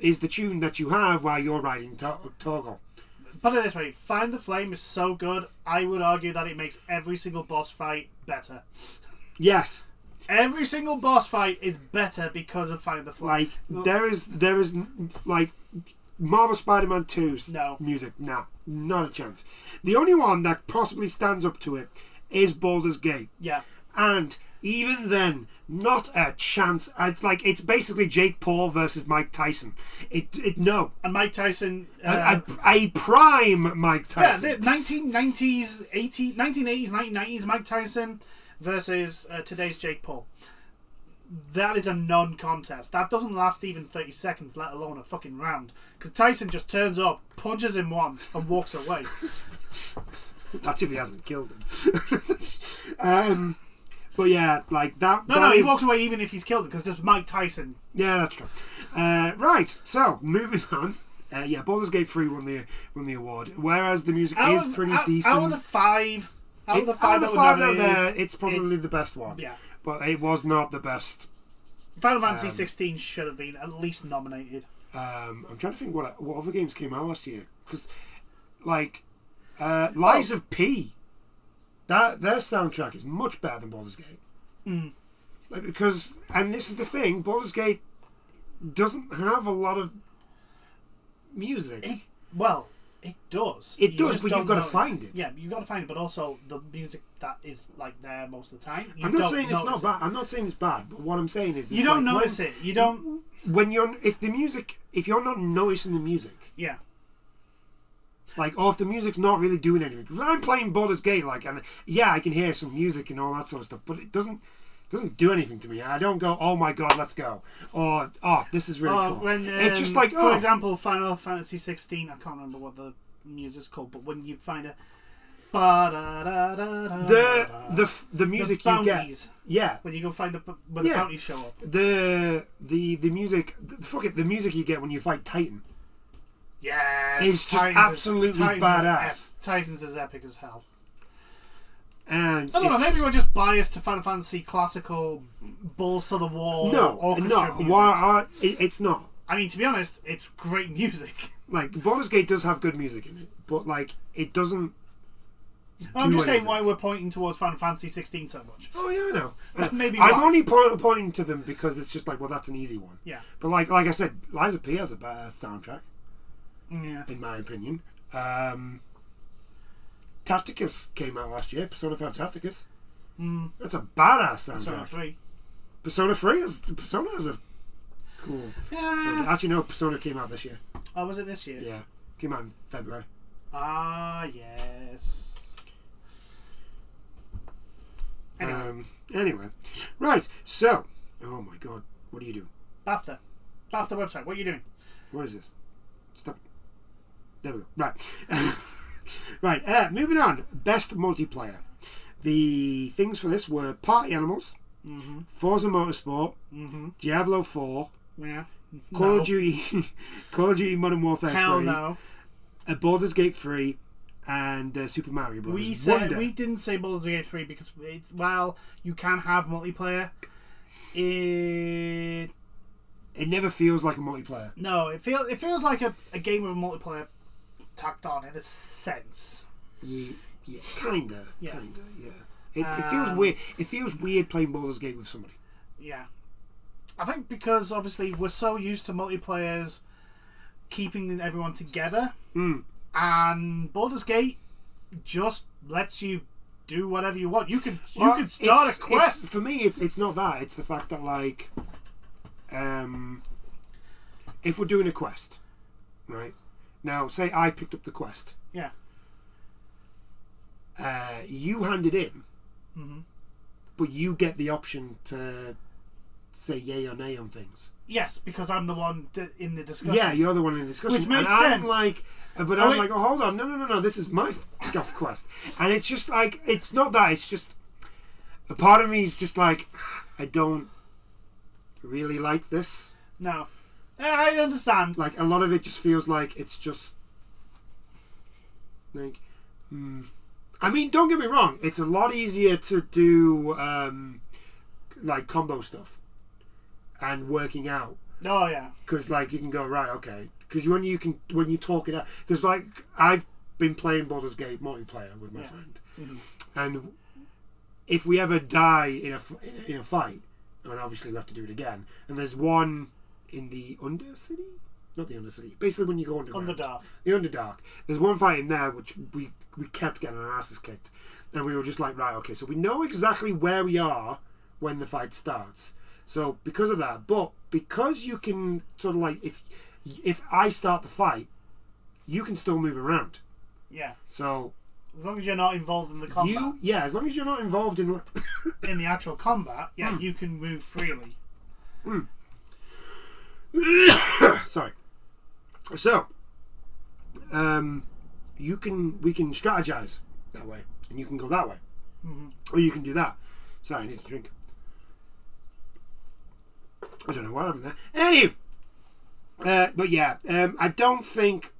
is the tune that you have while you're riding Torgal. Put it this way: Find the Flame is so good. I would argue that it makes every single boss fight better. Yes. Every single boss fight is better because of Find the Flame. Like there is like Marvel Spider-Man 2's music. Nah, not a chance. The only one that possibly stands up to it is Baldur's Gate. Yeah. And even then, not a chance. It's basically Jake Paul versus Mike Tyson. No. And Mike Tyson... a prime Mike Tyson. Yeah, the 1980s, 1990s Mike Tyson versus today's Jake Paul. That is a non-contest. That doesn't last even 30 seconds, let alone a fucking round. Because Tyson just turns up, punches him once, and walks away. That's if he hasn't killed him. But yeah, like that. No, he walks away even if he's killed him because there's Mike Tyson. Yeah, that's true. Right, so moving on. Baldur's Gate 3 won the award, whereas the music is pretty decent. Out of the five it's probably the best one. Yeah, but it was not the best. Final Fantasy 16 should have been at least nominated. I'm trying to think what other games came out last year, because Lies of P. Their soundtrack is much better than Baldur's Gate. Mm. Because, and this is the thing, Baldur's Gate, doesn't have a lot of music. It does. It does, but you've got to find it. Yeah, you've got to find it, but also the music that is like there most of the time. I'm not saying it's not bad. I'm not saying it's bad, but what I'm saying is you don't notice it. You don't. When if you're not noticing the music. Yeah. Like, or if the music's not really doing anything. Because I'm playing Baldur's Gate, and I can hear some music and all that sort of stuff, but it doesn't do anything to me. I don't go, oh my god, let's go, or this is really cool. It's just like, for example, Final Fantasy 16. I can't remember what the music's called, but when you find the music the you get, when you go find the bounties show up, the music, the music you get when you fight Titan. Yes, it's just absolutely badass. Titans is epic as hell. And I don't know, maybe we're just biased to Final Fantasy classical balls to the wall. It's not. I mean, to be honest, it's great music. Like, Baldur's Gate does have good music in it, but like it doesn't. I'm just saying why we're pointing towards Final Fantasy 16 so much. Oh yeah, I know. Maybe I'm only pointing to them because it's just like, well, that's an easy one. Yeah. But like I said, Lies of P has a better soundtrack. Yeah. In my opinion. Tacticus came out last year. Persona 5 Tacticus. That's a badass soundtrack. Persona 3 has a cool. Yeah. Actually, no. Persona came out this year. Oh, was it this year? Yeah, came out in February. Ah, yes. Anyway, right. So, oh my god, what are you doing? BAFTA website. What are you doing? What is this? Stop. There we go. Right. Right. Moving on. Best multiplayer. The things for this were Party Animals, Forza Motorsport, Diablo 4, Call of Duty Modern Warfare 3, Hell no. Baldur's Gate 3, and Super Mario Bros. We didn't say Baldur's Gate 3 because you can have multiplayer. It never feels like a multiplayer. No, it feels like a game with a multiplayer tacked on in a sense. Yeah, kinda. It feels weird. It feels weird playing Baldur's Gate with somebody. Yeah. I think because obviously we're so used to multiplayers keeping everyone together, and Baldur's Gate just lets you do whatever you want. You can start a quest. For me, it's not that. It's the fact that like, if we're doing a quest, right now, say I picked up the quest. Yeah. You hand it in, but you get the option to say yay or nay on things. Yes, because I'm the one in the discussion. Yeah, you're the one in the discussion. Which makes sense. I'm like, oh, hold on, no, this is my golf quest. And it's just like, it's not that, it's just, a part of me is just like, I don't really like this. No. I understand. Like, a lot of it just feels like it's just, like, I mean, don't get me wrong, it's a lot easier to do, like, combo stuff. And working out. Oh yeah. Because like you can go right, okay. Because when you talk it out. Because like I've been playing Baldur's Gate multiplayer with my friend, and if we ever die in a fight, and obviously we have to do it again. And there's one in the Undercity, not the Undercity. Basically, when you go underground, Underdark. The Underdark. There's one fight in there which we kept getting our asses kicked, and we were just like, right, okay. So we know exactly where we are when the fight starts. So because of that, but because you can sort of like if I start the fight, you can still move around. Yeah. So as long as you're not involved in the combat. As long as you're not involved in in the actual combat, you can move freely. Sorry. So we can strategize that way, and you can go that way, or you can do that. Sorry, I need a drink. I don't know what happened there. Anyway, but yeah, I don't think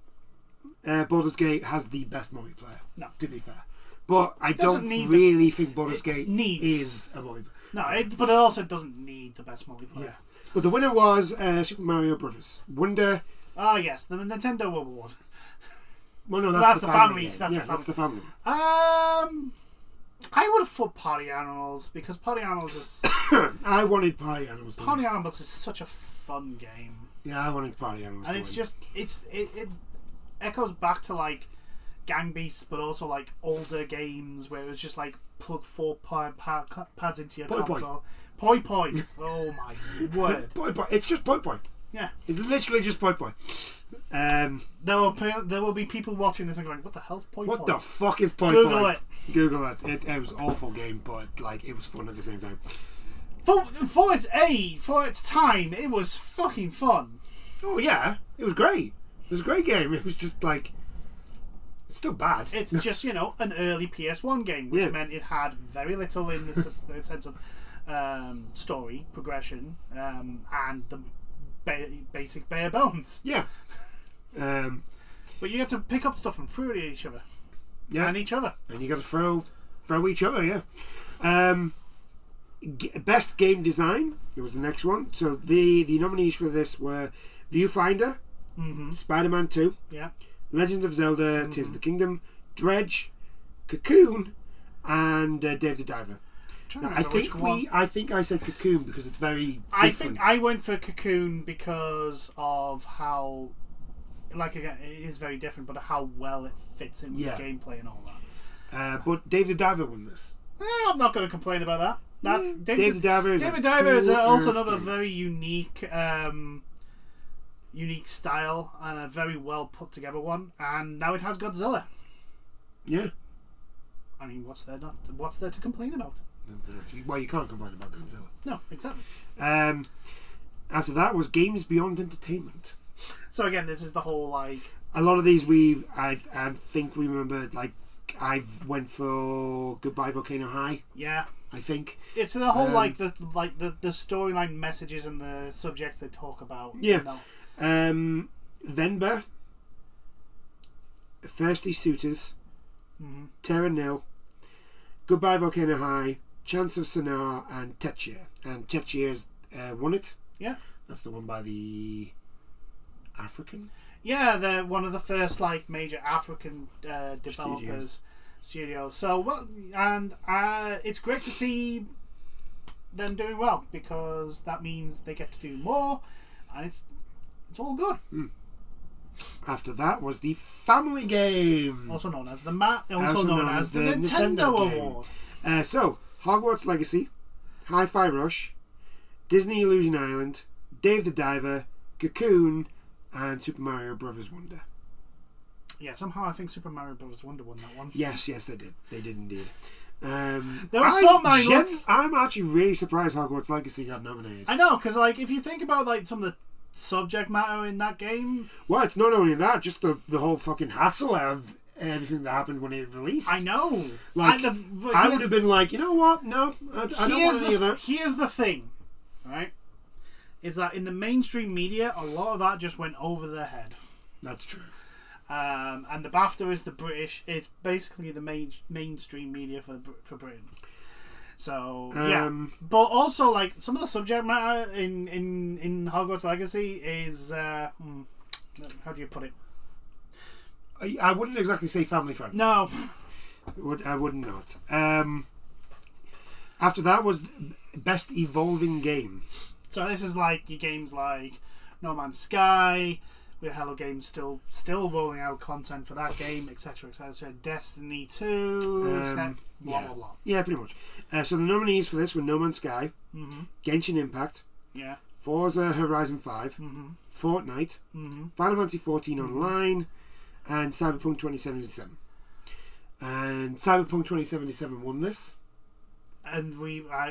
Baldur's Gate has the best multiplayer. No, to be fair, but I don't really think Baldur's Gate is a multiplayer. No, but it also doesn't need the best multiplayer. Yeah, but the winner was Super Mario Bros. Wonder. Ah, yes, the Nintendo Award. Well, no, that's the family. That's the family. I would have thought Party Animals, because Party Animals is... I wanted Party Animals. Party Animals is such a fun game. Yeah, I wanted Party Animals. And it's just... It echoes back to, like, Gang Beasts, but also, like, older games where it was just, like, plug 4 pads into your console. Poi Poi. Oh, my word. Poi Poi. It's just Poi Poi. Yeah. It's literally just Poi Poi. There will be people watching this and going, what the hell's Poi Poi? What the fuck is Poi Google Poi? Google it. It was an awful game, but like it was fun at the same time. For its time, it was fucking fun. Oh yeah, it was great. It was a great game. It was just like it's still bad. It's just an early PS1 game, which meant it had very little in the sense of story progression and the basic bare bones. Yeah. But you had to pick up stuff and throw it at each other. Yeah. And each other. And you got to throw each other, yeah. Best game design, there was the next one. So the nominees for this were Viewfinder, Spider-Man 2, Legend of Zelda, Tears of the Kingdom, Dredge, Cocoon, and Dave the Diver. Now, I think I said Cocoon because it's very different. I think I went for Cocoon because of how, like, again, it is very different, but how well it fits in with the gameplay and all that. But Dave the Diver won this. I'm not going to complain about that. That's Dave the Diver is also another very unique style and a very well put together one. And now it has Godzilla. Yeah. I mean, what's there to complain about? Well, you can't complain about Godzilla. No, exactly. After that was Games Beyond Entertainment. So again, this is the whole like a lot of these I think we remember, like I went for Goodbye Volcano High. Yeah. I think it's the whole the storyline messages and the subjects they talk about. Yeah. Venba, Thirsty Suitors, Terra Nil, Goodbye Volcano High, Chance of Sonar, and Tetchia. And Tetchia's won it. Yeah. That's the one by the African. Yeah, they're one of the first like major African developers studios. So it's great to see them doing well because that means they get to do more, and it's all good. After that was the family game, also known as the Nintendo Award. So Hogwarts Legacy, Hi-Fi Rush, Disney Illusion Island, Dave the Diver, Cocoon, and Super Mario Bros. Wonder. Yeah, somehow I think Super Mario Bros. Wonder won that one. Yes, they did. They did indeed. There was I'm actually really surprised Hogwarts Legacy got nominated. I know, because like if you think about like some of the subject matter in that game. Well, it's not only that, just the whole fucking hassle of everything that happened when it released. I know. Like, I would have been like, you know what? No, I don't want any of that. Here's the thing, right? Is that in the mainstream media, a lot of that just went over their head. That's true. And the BAFTA is it's basically the mainstream media for Britain. So yeah, but also like some of the subject matter in Hogwarts Legacy is how do you put it? I wouldn't exactly say family friendly. No, I would not. After that was best evolving game. So this is like your games like No Man's Sky, with Hello Games still rolling out content for that game, etc., etc. So Destiny 2, blah blah blah. Yeah, pretty much. So the nominees for this were No Man's Sky, Genshin Impact, Forza Horizon 5, Fortnite, Final Fantasy 14 Online, and Cyberpunk 2077. And Cyberpunk 2077 won this. And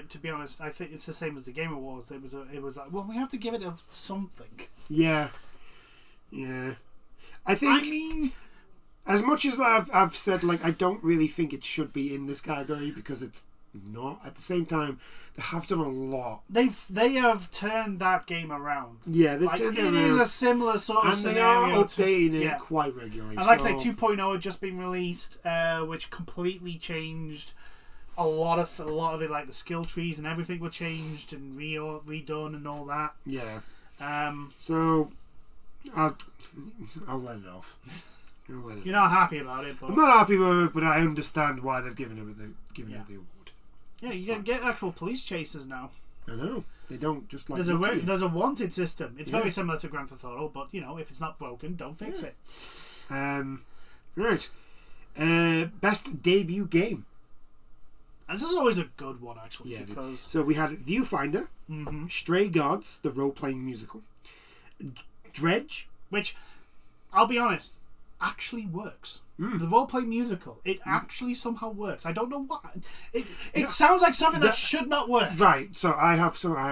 to be honest, I think it's the same as the Game Awards. It was like, well, we have to give it something. Yeah. I mean, as much as I've said, like, I don't really think it should be in this category because it's not. At the same time, they have done a lot. They have turned that game around. Yeah, they've turned it around. It is a similar sort of scenario. And they are updating it quite regularly. And like I say, 2.0 had just been released, which completely changed a lot of it, like the skill trees and everything were changed and redone and all that. Yeah. So I'll let it off. You're not happy about it, but I'm not happy with it, but I understand why they've given it giving out the award. Yeah, you can get actual police chases now. I know. They don't just like... There's a wanted system. It's very similar to Grand Theft Auto, but, if it's not broken, don't fix it. Right. Best debut game. And this is always a good one, actually. Yeah, because... So we had Viewfinder, Stray Gods, the role-playing musical, Dredge, which, I'll be honest, actually works. The role-playing musical, it actually somehow works. I don't know why. It sounds like something that should not work. Right. So I have something I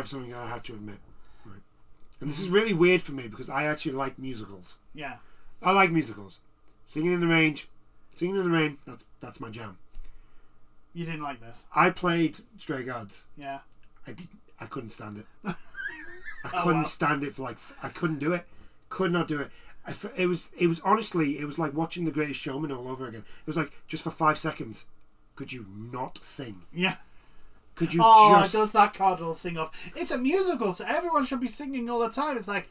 have to admit. Right. And this is really weird for me because I actually like musicals. Yeah. I like musicals. Singing in the Rain. That's my jam. You didn't like this. I played Stray Gods. Yeah. I couldn't stand it. I couldn't stand it I couldn't do it. Could not do it. It was honestly, it was like watching The Greatest Showman all over again. It was like, just for 5 seconds, could you not sing? Yeah. Could you does that cardinal sing off? It's a musical, so everyone should be singing all the time. It's like,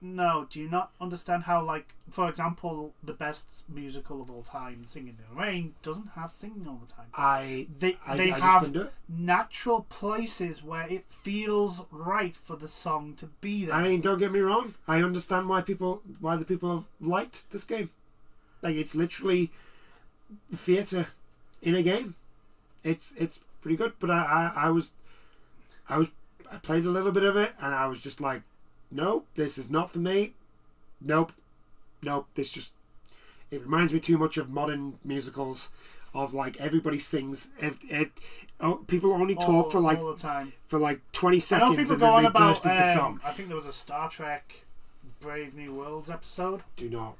no, do you not understand how, like, for example, the best musical of all time, Singing in the Rain, doesn't have singing all the time. They have natural places where it feels right for the song to be there. I mean, don't get me wrong. I understand why the people have liked this game. Like, it's literally theatre in a game. It's pretty good, but I played a little bit of it, and I was just like, nope, this is not for me. Nope. It reminds me too much of modern musicals, of like everybody sings. People only talk all the time for like 20 seconds and then they burst into song. I think there was a Star Trek Brave New Worlds episode. Do not.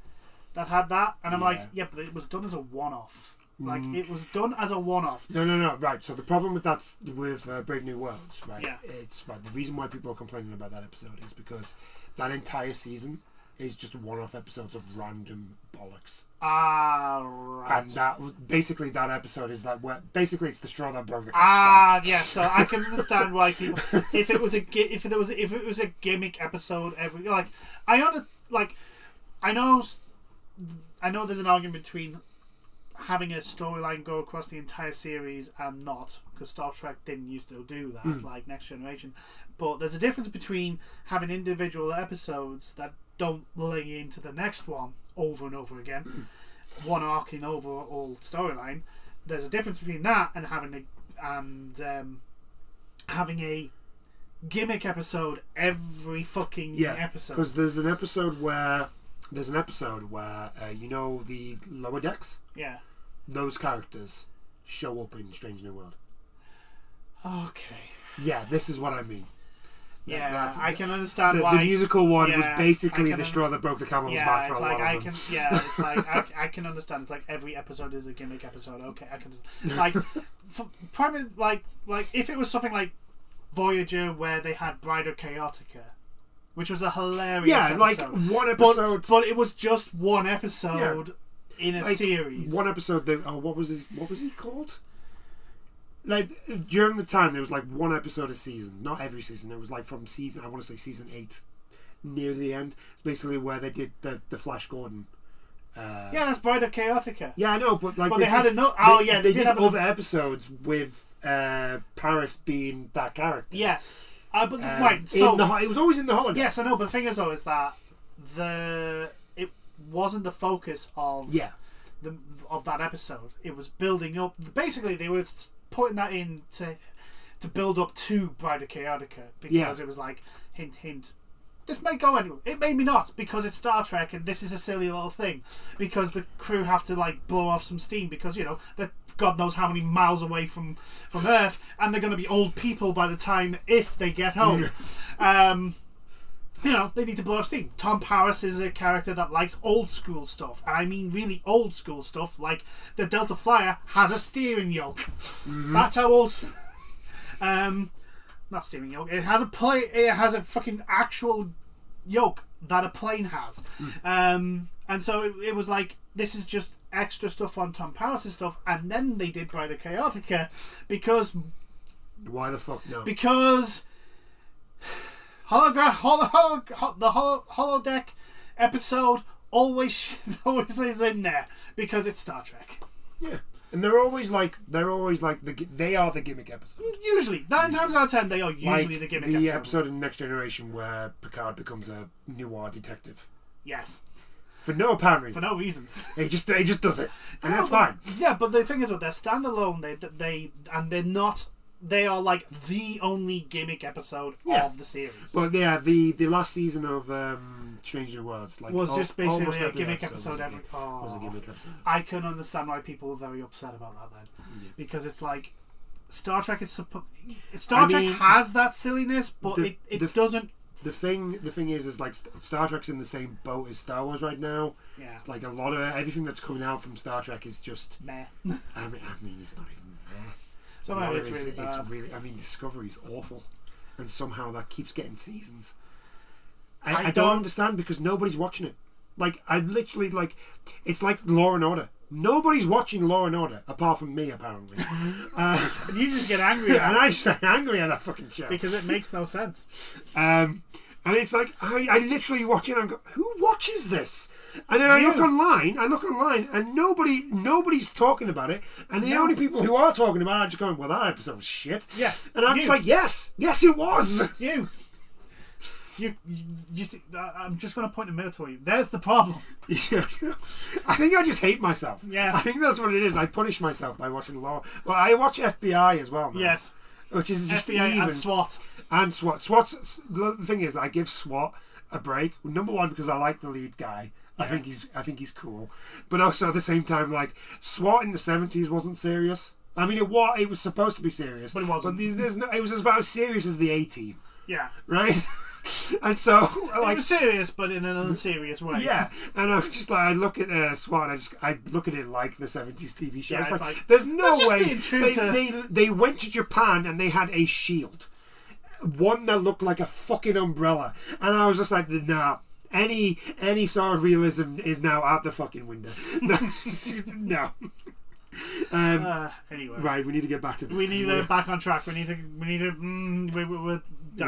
That had that, and I'm like, yeah, but it was done as a one-off. Like, it was done as a one-off. No. Right. So the problem with that, with Brave New Worlds, right? Yeah. It's right. The reason why people are complaining about that episode is because that entire season is just one-off episodes of random bollocks. Right. And that episode is like basically it's the straw that broke the camel's back. Yeah. So I can understand why people, if it was a gimmick episode I know there's an argument between having a storyline go across the entire series and not, because Star Trek didn't used to do that, like Next Generation. But there's a difference between having individual episodes that don't link into the next one over and over again, one arcing overall storyline. There's a difference between that and having a gimmick episode every fucking episode. Because there's an episode where the Lower Decks. Yeah. Those characters show up in Strange New World. Okay. Yeah, this is what I mean. Yeah, I can understand why. The musical one was basically the straw that broke the camel's back for a lot of them. It's like I can understand. It's like every episode is a gimmick episode. Okay, I can like, if it was something like Voyager where they had Bride of Chaotica, which was a hilarious episode. Like one episode, but it was just one episode in a series. One episode. What was he called? Like during the time, there was like one episode a season, not every season. It was like from season 8 near the end. It's basically where they did the Flash Gordon. That's Bride of Chaotica. Yeah, I know, but like they had another. They did other episodes with Paris being that character. Yes, but right. So it was always in the holiday. Yes, I know, but the thing is, though, is that it wasn't the focus of of that episode. It was building up. Basically, they were putting that in to build up to Bride of Chaotica, because it was like hint hint, this may go anywhere. It may be not, because it's Star Trek and this is a silly little thing, because the crew have to like blow off some steam, because they're God knows how many miles away from Earth, and they're going to be old people by the time if they get home. They need to blow off steam. Tom Paris is a character that likes old school stuff, and I mean really old school stuff, like the Delta Flyer has a steering yoke. That's how old. Not steering yoke. It has a fucking actual yoke that a plane has. And so it was like, this is just extra stuff on Tom Paris' stuff, and then they did Bride of Chaotica because. Why the fuck no? Because. The holodeck episode always is in there because it's Star Trek. Yeah. And they're always like they are the gimmick episode. Usually, 9 times out of 10, they are usually the gimmick episode. The episode in Next Generation where Picard becomes a noir detective. Yes. For no apparent reason. For no reason. He just does it, and that's fine. Yeah, but the thing is, they're standalone. They're not. They are like the only gimmick episode of the series. Well, yeah, the last season of Strange New Worlds was just basically a gimmick episode. Was a gimmick episode. I can understand why people are very upset about that then, because it's like Star Trek is Trek has that silliness, but it doesn't. The thing is like Star Trek's in the same boat as Star Wars right now. Yeah. Like a lot of everything that's coming out from Star Trek is just meh. I mean, it's not even meh. Somehow it's really bad. It's really. I mean, Discovery's awful, and somehow that keeps getting seasons. I don't understand because nobody's watching it. Like I literally it's like Law and Order. Nobody's watching Law and Order apart from me, apparently. And you just get angry at it. And I just get angry at that fucking show because it makes no sense. And it's like I literally watch it and I go, who watches this? And then I look online, and nobody's talking about it. And the only people who are talking about it are just going, well, that episode was shit. Yeah. And I'm just like, yes, it was. You see, I'm just going to point a mirror to you. There's the problem. Yeah. I think I just hate myself. Yeah. I think that's what it is. I punish myself by watching Law. Well, I watch FBI as well now. Yes. Which is just FBI even. and SWAT. And SWAT. SWAT's, the thing is, I give SWAT a break. Number one, because I like the lead guy. I think he's cool. But also at the same time, like, SWAT in the 70s wasn't serious. I mean, it was supposed to be serious. But it wasn't. But it was about as serious as the A-Team. Yeah. Right? And so, like, it was serious, but in an unserious way. Yeah, and I'm just like, I look at SWAT, and I look at it like the 70s TV show. Yeah, it's like, there's no way they went to Japan and they had a shield, one that looked like a fucking umbrella, and I was just like, nah. Any sort of realism is now out the fucking window. No. Anyway, right, we need to get back to this. We need to get back on track. We're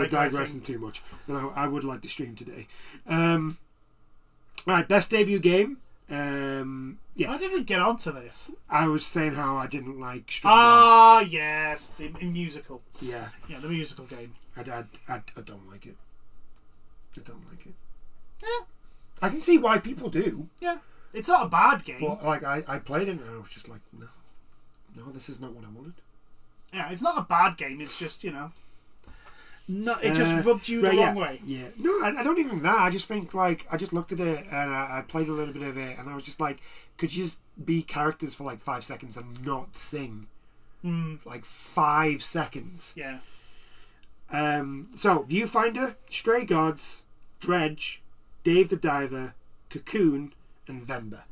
digressing too much. And I would like to stream today. Right, best debut game. Yeah. How did we get onto this? I was saying how I didn't like Stray Dogs. Yes, the musical. Yeah. Yeah, the musical game. I don't like it. I don't like it. Yeah. I can see why people do. Yeah. It's not a bad game. But like I played it and I was just like, no, this is not what I wanted. Yeah, it's not a bad game. It's just, no, it just rubbed you the wrong way. Yeah. No, I don't even that. I just think like I just looked at it and I played a little bit of it and I was just like, could you just be characters for like 5 seconds and not sing? For like 5 seconds. Yeah. So Viewfinder, Stray Gods, Dredge, Dave the Diver, Cocoon, and Vember.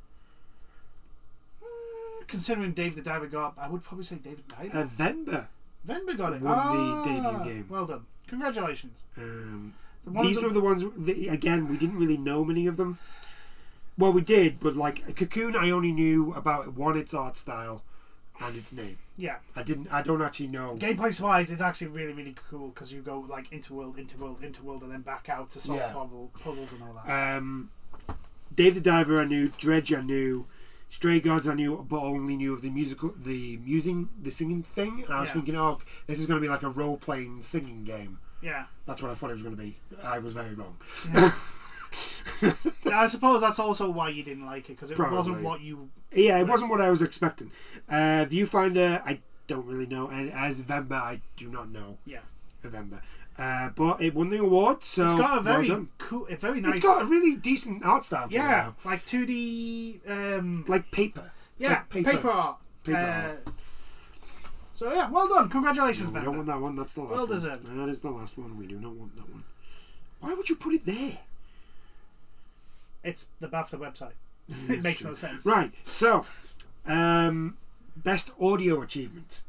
Considering Dave the Diver got up, I would probably say Dave the Diver. Vember. Vember got it. Won the debut game. Well done. Congratulations. These were the ones, again, we didn't really know many of them. Well, we did, but like Cocoon, I only knew about its art style and its name. Yeah. I don't actually know. Gameplay wise, it's actually really, really cool because you go like into world, and then back out to solve puzzles and all that. Dave the Diver I knew, Dredge I knew, Stray Gods I knew, but only knew of the singing thing. And I was thinking, this is going to be like a role playing singing game. Yeah. That's what I thought it was going to be. I was very wrong. Yeah. I suppose that's also why you didn't like it because it wasn't what you. Yeah, it wasn't what I was expecting. Viewfinder, I don't really know, and as Vember, I do not know. Yeah. Vember. But it won the award, so it's got a very cool, very nice. It's got a really decent art style to it now. Like 2D, like paper. Yeah, like paper art. So yeah, well done. Congratulations, no, we don't want that one. That's the last one. Well deserved. That is the last one. We do not want that one. Why would you put it there? It's the BAFTA website. It makes no sense. Right. So, best audio achievement.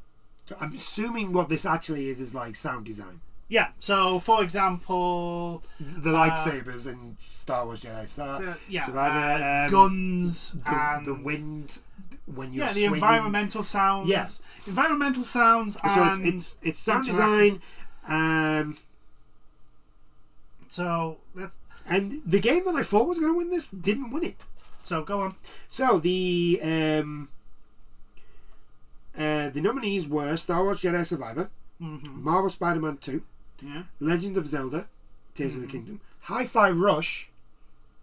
So I'm assuming what this actually is like sound design. Yeah. So, for example, the lightsabers in Star Wars Jedi. Survivor, guns, and the wind when you're the swinging. Environmental sounds. Yes, environmental sounds. So and it's sound design. So and the game that I thought was going to win this didn't win it. So go on. So the The nominees were Star Wars Jedi Survivor, Marvel Spider-Man 2, Legend of Zelda, Tears of the Kingdom, Hi-Fi Rush,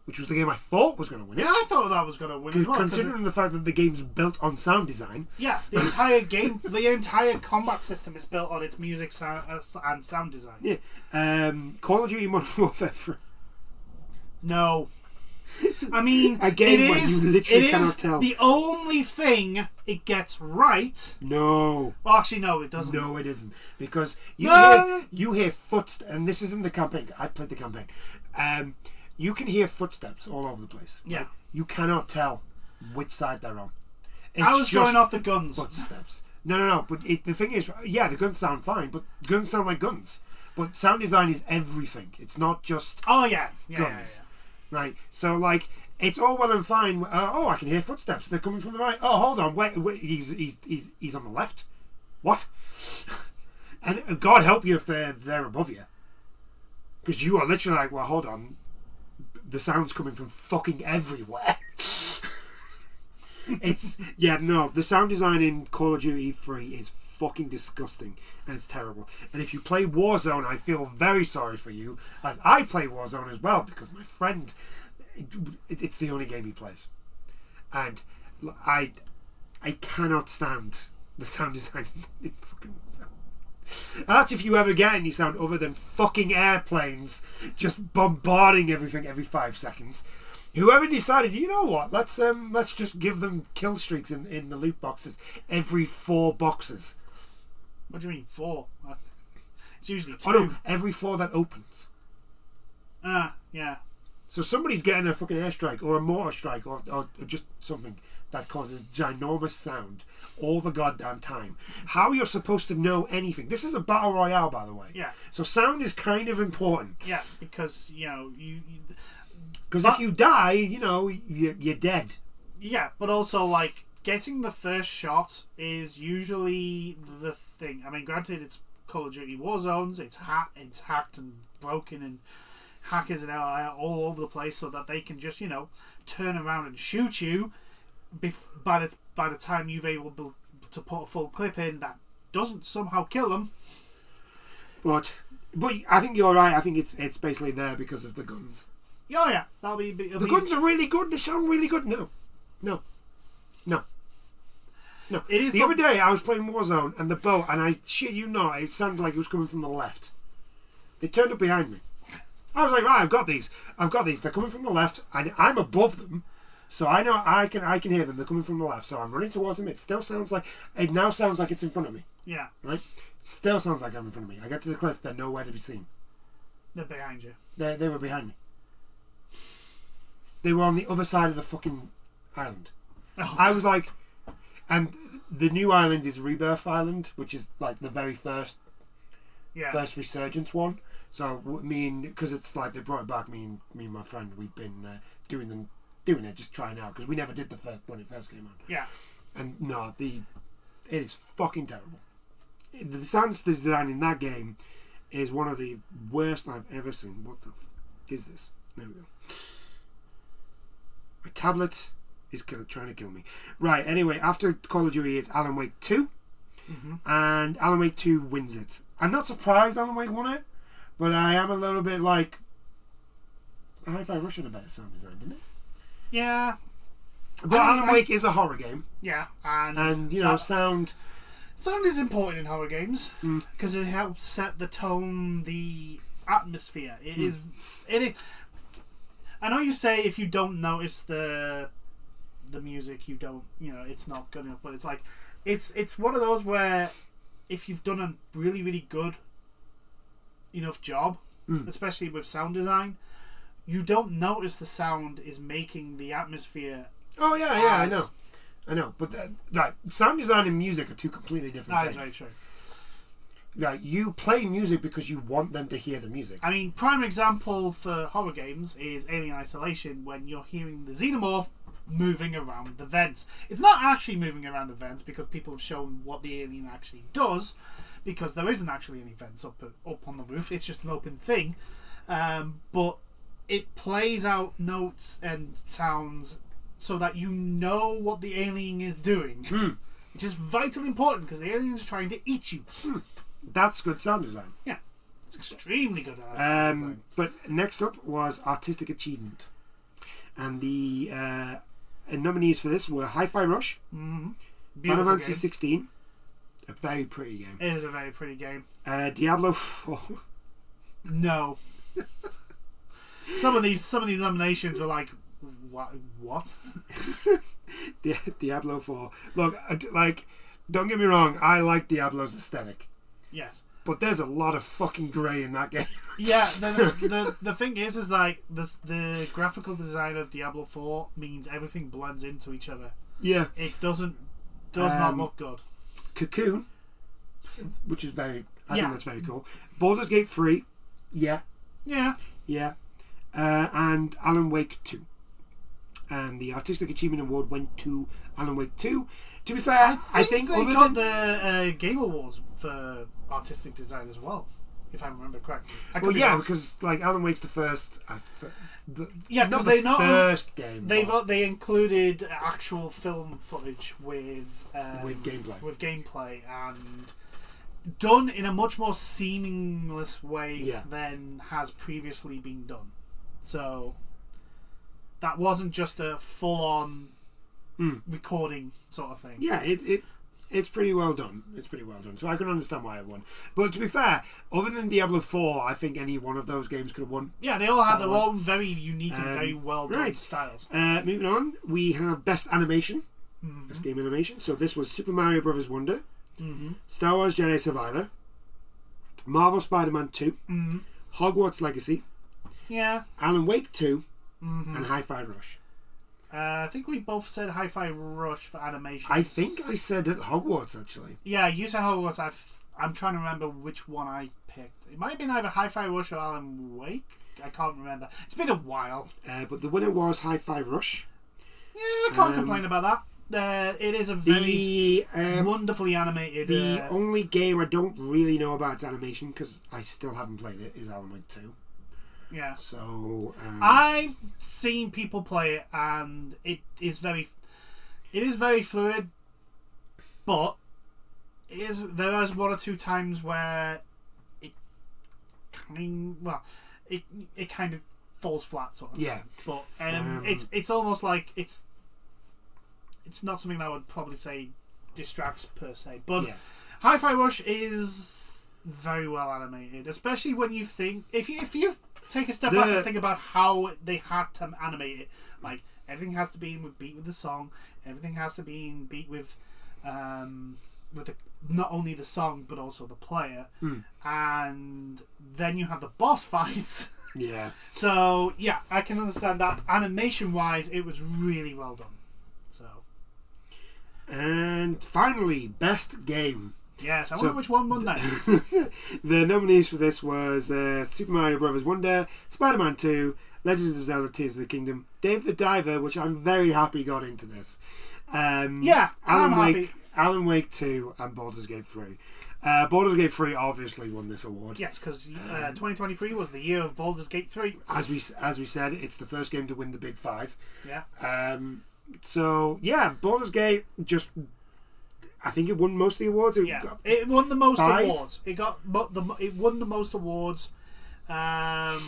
which was the game I thought was going to win it. Yeah, I thought that was going to win as well. Considering the fact that the game's built on sound design. Yeah, the entire game, the entire combat system is built on its music and sound design. Yeah. Call of Duty Modern Warfare 3. No. I mean, a game where you literally cannot tell. The only thing it gets right. No. Well, actually, no, it doesn't. No, it isn't. Because you hear footsteps, and this isn't the campaign. I played the campaign. You can hear footsteps all over the place. Yeah. Right? You cannot tell which side they're on. I was going off the guns. Footsteps. No. But the thing is, yeah, the guns sound fine, but guns sound like guns. But sound design is everything. It's not just guns. Yeah. Right, so like it's all well and fine. I can hear footsteps. They're coming from the right. Oh, hold on, wait, he's on the left. What? And God help you if they're above you, because you are literally like, well, hold on, the sound's coming from fucking everywhere. The sound design in Call of Duty 3 is fucking disgusting, and it's terrible. And if you play Warzone, I feel very sorry for you, as I play Warzone as well, because my friend, it's the only game he plays, and I cannot stand the sound design in fucking Warzone. And that's if you ever get any sound other than fucking airplanes just bombarding everything every 5 seconds. Whoever decided, you know what, let's just give them kill streaks in the loot boxes every 4 boxes. What do you mean 4? It's usually 2. Oh no, every 4 that opens. Yeah. So somebody's getting a fucking airstrike or a mortar strike or just something that causes ginormous sound all the goddamn time. How you're supposed to know anything? This is a battle royale, by the way. Yeah. So sound is kind of important. Yeah, because because if you die, you're dead. Yeah, but also like getting the first shot is usually the thing. I mean, granted, it's Call of Duty Warzones. It's hacked and broken, and hackers are all over the place so that they can just turn around and shoot you. By the time you've able to put a full clip in that doesn't somehow kill them. But I think you're right. I think it's basically there because of the guns. Oh yeah, the guns are really good. They sound really good. No. It is the other day I was playing Warzone and the boat, and I shit you not, it sounded like it was coming from the left. They turned up behind me. I was like, right, I've got these. They're coming from the left, and I'm above them, so I know I can hear them. They're coming from the left, so I'm running towards them. It now sounds like it's in front of me. Yeah. Right. Still sounds like I'm in front of me. I get to the cliff. They're nowhere to be seen. They're behind you. They were behind me. They were on the other side of the fucking island. Oh. I was like, and the new island is Rebirth Island, which is like the very first Resurgence one. So because it's like they brought it back. Me and my friend, we've been doing it, just trying out, because we never did the first when it first came out. Yeah. And no, it is fucking terrible. The sound design in that game is one of the worst I've ever seen. What the fuck is this? There we go. My tablet is trying to kill me. Right, anyway, after Call of Duty, it's Alan Wake 2. Mm-hmm. And Alan Wake 2 wins it. I'm not surprised Alan Wake won it, but I am a little bit like, Hi-Fi Rush had a better sound design, didn't it? Yeah. But Alan Wake is a horror game. Yeah, and sound... Sound is important in horror games because it helps set the tone, the atmosphere. It is. I know you say if you don't notice the music, you don't. It's not good enough. But it's like it's one of those where if you've done a really really good enough job, especially with sound design, you don't notice the sound is making the atmosphere. Oh yeah, I know, but sound design and music are two completely different things. That's very true. Like, you play music because you want them to hear the music. I mean, prime example for horror games is Alien Isolation, when you're hearing the xenomorph moving around the vents. It's not actually moving around the vents because people have shown what the alien actually does, because there isn't actually any vents up on the roof. It's just an open thing, but it plays out notes and sounds so that you know what the alien is doing. which is vitally important because the alien's trying to eat you. That's good sound design. Yeah, it's extremely good sound design. But next up was Artistic Achievement. And the nominees for this were Hi-Fi Rush, Final Fantasy 16, a very pretty game. It is a very pretty game. Diablo 4. No. Some of these nominations were like, what? Diablo 4. Look, don't get me wrong, I like Diablo's aesthetic. Yes. But there's a lot of fucking grey in that game. Yeah, the thing is like the graphical design of Diablo 4 means everything blends into each other. Yeah. It does not look good. Cocoon, which is I think that's very cool. Baldur's Gate 3, yeah. And Alan Wake 2. And the Artistic Achievement Award went to Alan Wake 2. To be fair, I think they got the Game Awards for artistic design as well, if I remember correctly. Because Alan Wake's the first. Because first game. They included actual film footage with gameplay and done in a much more seamless way than has previously been done. So that wasn't just a full-on recording sort of thing. Yeah, it's pretty well done. So I can understand why it won. But to be fair, other than Diablo 4, I think any one of those games could have won. Yeah, they all had their own very unique and very well done styles. Moving on, we have Best Animation. Best Game Animation. So this was Super Mario Bros. Wonder, Star Wars Jedi Survivor, Marvel Spider-Man 2, Hogwarts Legacy, Alan Wake 2, and Hi-Fi Rush. I think we both said Hi-Fi Rush for animation. I think I said Hogwarts, actually. Yeah, you said Hogwarts. I'm trying to remember which one I picked. It might have been either Hi-Fi Rush or Alan Wake. I can't remember. It's been a while. But the winner was Hi-Fi Rush. Yeah, I can't complain about that. It is a very wonderfully animated... The only game I don't really know about its animation, because I still haven't played it, is Alan Wake 2. Yeah. So I've seen people play it, and it is very fluid, but there is one or two times where it kind of falls flat, sort of. Yeah. But it's almost like it's not something that I would probably say distracts per se, but Hi-Fi Rush is very well animated, especially when you think if you take a step back and think about how they had to animate it. Like, everything has to be in beat with the song, everything has to be in beat with not only the song but also the player, and then you have the boss fights. Yeah. So yeah, I can understand that. Animation wise, it was really well done. So. And finally, Best Game. Yes, I wonder which one won that. The nominees for this was Super Mario Bros. Wonder, Spider-Man 2, Legend of Zelda Tears of the Kingdom, Dave the Diver, which I'm very happy got into this. I'm happy. happy. Alan Wake 2 and Baldur's Gate 3. Baldur's Gate 3 obviously won this award. Yes, because 2023 was the year of Baldur's Gate 3. As we said, it's the first game to win the Big Five. Yeah. So yeah, Baldur's Gate just... I think it won most of the awards. It won the most 5? awards. It won the most awards. Well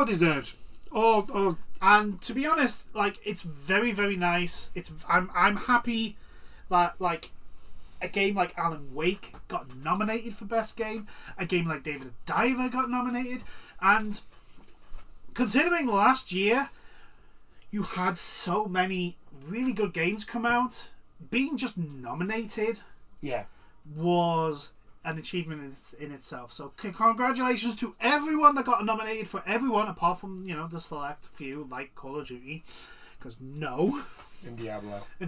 deserved. All. And to be honest, like, it's very, very nice. I'm happy that, like, a game like Alan Wake got nominated for Best Game. A game like David the Diver got nominated. And considering last year you had so many really good games come out, being just nominated was an achievement in itself. So congratulations to everyone that got nominated, for everyone apart from the select few like Call of Duty, because and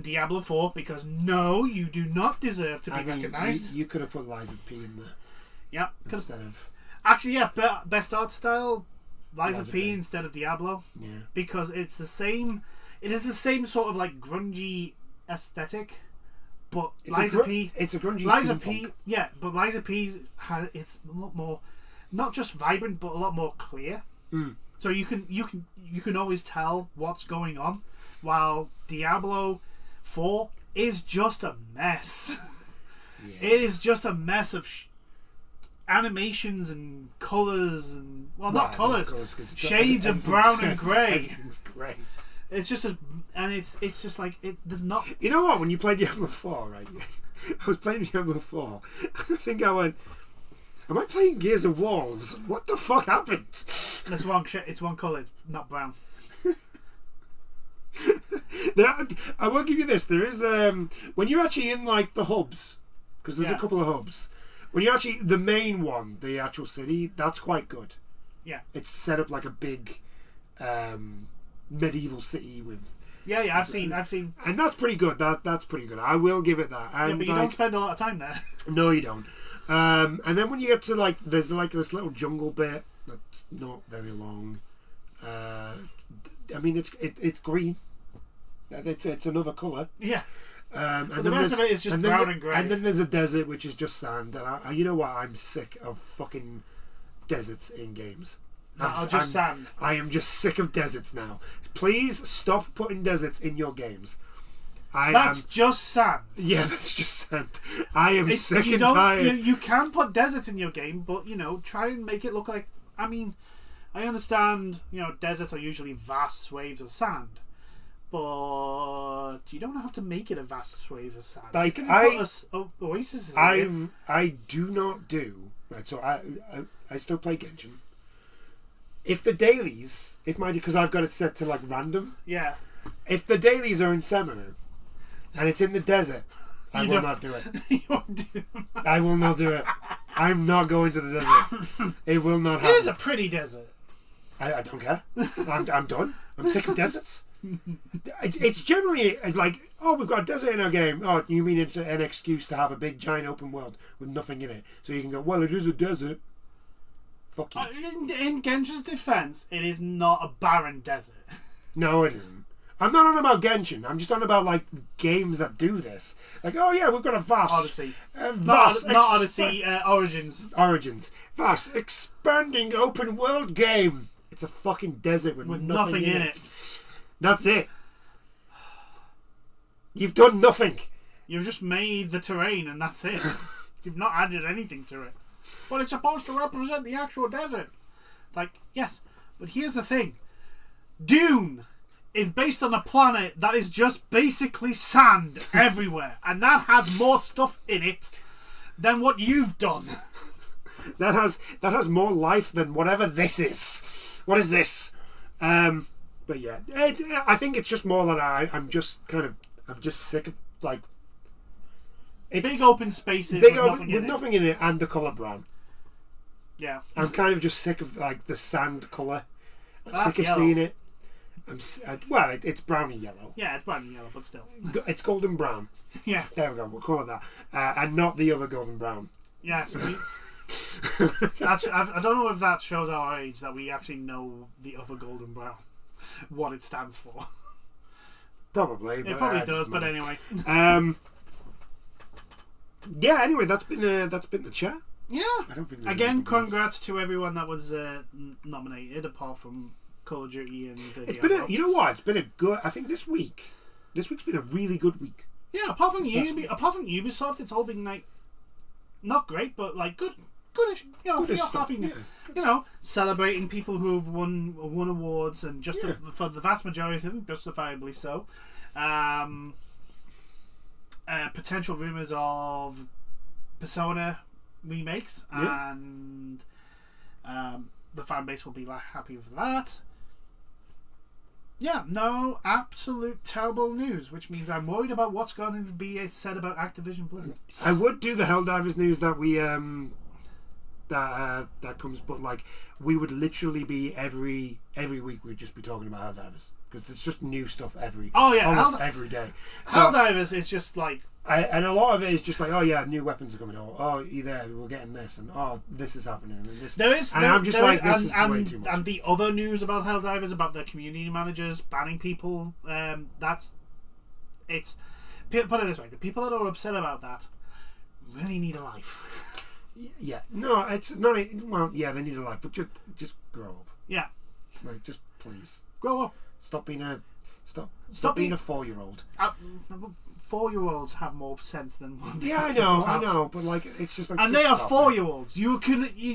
Diablo 4, because you do not deserve to be recognised. You could have put Liza P in there. Yeah, instead of best art style, Liza P instead of Diablo. Yeah, because it's the same. It is the same sort of like grungy aesthetic, but Liza P. It's a grungy Liza steampunk. P. Yeah, but Liza P. It's a lot more, not just vibrant, but a lot more clear. So you can always tell what's going on, while Diablo 4 is just a mess. Yeah. It is just a mess of animations and colours and not colours, shades of brown and grey. Everything's grey. It's just it's just like there's not. You know what? When you played Diablo 4, right? I was playing Diablo 4. And I think I went, "Am I playing Gears of War? What the fuck happened?" That's wrong. It's one colour, not brown. I will give you this. There is when you're actually in like the hubs, because there's a couple of hubs. When you're actually the main one, the actual city, that's quite good. Yeah, it's set up like a big medieval city with. Yeah, I've seen, and that's pretty good. That's pretty good. I will give it that. And, yeah, but you don't spend a lot of time there. No, you don't. And then when you get to like, there's like this little jungle bit that's not very long. I mean, it's green. It's another colour. Yeah. And the rest of it is just brown and grey. And then there's a desert which is just sand. And you know what? I'm sick of fucking deserts in games. Sand. I am just sick of deserts now. Please stop putting deserts in your games. That's just sand. Yeah, that's just sand. I am sick and tired. You can put deserts in your game, but try and make it look like. I mean, I understand. Deserts are usually vast swathes of sand. But you don't have to make it a vast swathe of sand. Like oasis. I do not do. Right, so I still play Genshin. If the dailies, because I've got it set to like random. Yeah. If the dailies are in Semina, and it's in the desert, I will not do it. You won't do them. I will not do it. I'm not going to the desert. It will not happen. It is a pretty desert. I don't care. I'm done. I'm sick of deserts. It's generally like, oh, we've got a desert in our game. Oh, you mean it's an excuse to have a big giant open world with nothing in it, so you can go, well, it is a desert. Fuck you. In Genshin's defense, it is not a barren desert. No, it isn't. I'm not on about Genshin. I'm just on about like games that do this. Like, oh yeah, we've got a vast Odyssey. Not Odyssey. Origins. Vast expanding open world game. It's a fucking desert with nothing in it. That's it. You've done nothing. You've just made the terrain and that's it. You've not added anything to it. But it's supposed to represent the actual desert. It's like, yes, but here's the thing. Dune is based on a planet that is just basically sand everywhere. And that has more stuff in it than what you've done. That has more life than whatever this is. What is this? But yeah, I think it's just more that I'm just sick of like big open spaces with nothing in it and the colour brown. Yeah, I'm kind of just sick of like the sand colour. I'm sick of seeing it. It's browny yellow. Yeah, it's browny yellow, but still, it's golden brown. Yeah, there we go. We'll call it that, and not the other golden brown. Yeah, so I don't know if that shows our age that we actually know the other golden brown, what it stands for. Probably. It probably does, but anyway. Yeah. Anyway, that's been the chat. Yeah. I don't think. Again, congrats to everyone that was nominated, apart from Call of Duty and. You know what? It's been a good. I think this week's been a really good week. Yeah, apart from Ubisoft, it's all been like not great, but like good. Celebrating people who have won awards and for the vast majority of them, justifiably so. Potential rumours of Persona remakes, and the fan base will be happy with that. Yeah, no absolute terrible news, which means I'm worried about what's going to be said about Activision Blizzard. I would do the Helldivers news that we that comes, but like we would literally be every week we'd just be talking about Helldivers because it's just new stuff every every day. So, Helldivers is just like and a lot of it is just like, oh yeah, new weapons are coming, we're getting this, and this is happening, and this. This is way too much. And the other news about Helldivers, about their community managers banning people, put it this way: the people that are upset about that really need a life. Yeah, no, it's not. Well, yeah, they need a life, but just grow up. Yeah, like just please grow up. Stop being a 4-year-old. 4-year-olds have more sense than one. Yeah, I know, but like it's just like. And they are 4-year-olds. You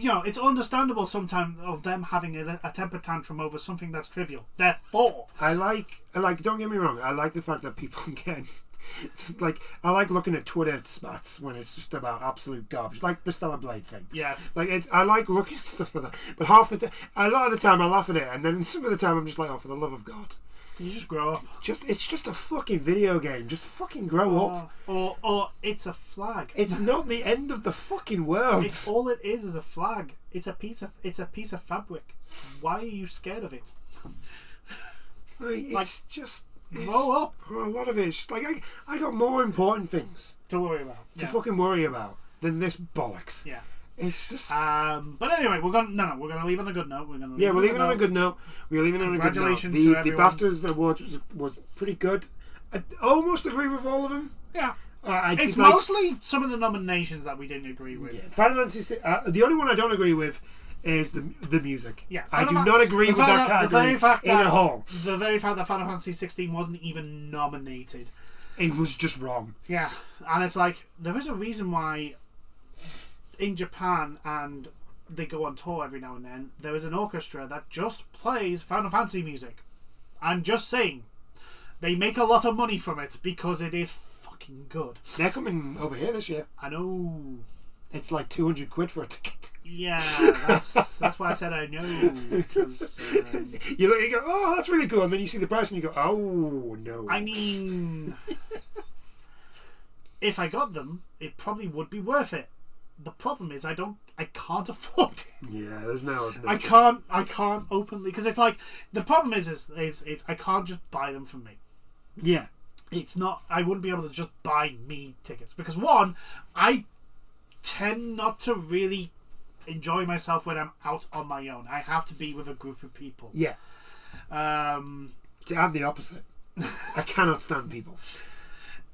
know, it's understandable sometimes of them having a temper tantrum over something that's trivial. They're 4. I like. Don't get me wrong. I like the fact that people can. Like, I like looking at Twitter spats when it's just about absolute garbage, like the Stellar Blade thing. Yes. Like, I like looking at stuff like that, but a lot of the time I laugh at it, and then some of the time I'm just like, oh, for the love of God. Can you just grow up? It's just a fucking video game. Just fucking grow up. Or it's a flag. It's not the end of the fucking world. It's all it is a flag. It's a piece of fabric. Why are you scared of it? It's just grow up. A lot of it is just like I got more important things to worry about. Fucking worry about than this bollocks. Yeah. It's just. But anyway, we're gonna leave on a good note. We're leaving on a good note. We're leaving on a good note. Congratulations to everyone. The BAFTAs awards was pretty good. I almost agree with all of them. Yeah. It's mostly some of the nominations that we didn't agree with. Yeah. Final Fantasy. The only one I don't agree with is the music. Yeah, I do not agree with that category in a whole. The very fact that Final Fantasy 16 wasn't even nominated. It was just wrong. Yeah, and it's like there is a reason why. In Japan, and they go on tour every now and then, there is an orchestra that just plays Final Fantasy music. I'm just saying, they make a lot of money from it because it is fucking good. They're coming over here this year. I know. It's like 200 quid for a ticket. Yeah, that's why I said I know. Because you go, oh, that's really cool, and then you see the price and you go, oh no. I mean, if I got them, it probably would be worth it. The problem is I can't afford it. Yeah, there's no I can't openly, because it's like the problem is I can't just buy them for me. Yeah, it's not. I wouldn't be able to just buy me tickets because one, I tend not to really enjoy myself when I'm out on my own. I have to be with a group of people. Yeah. I'm the opposite. I cannot stand people.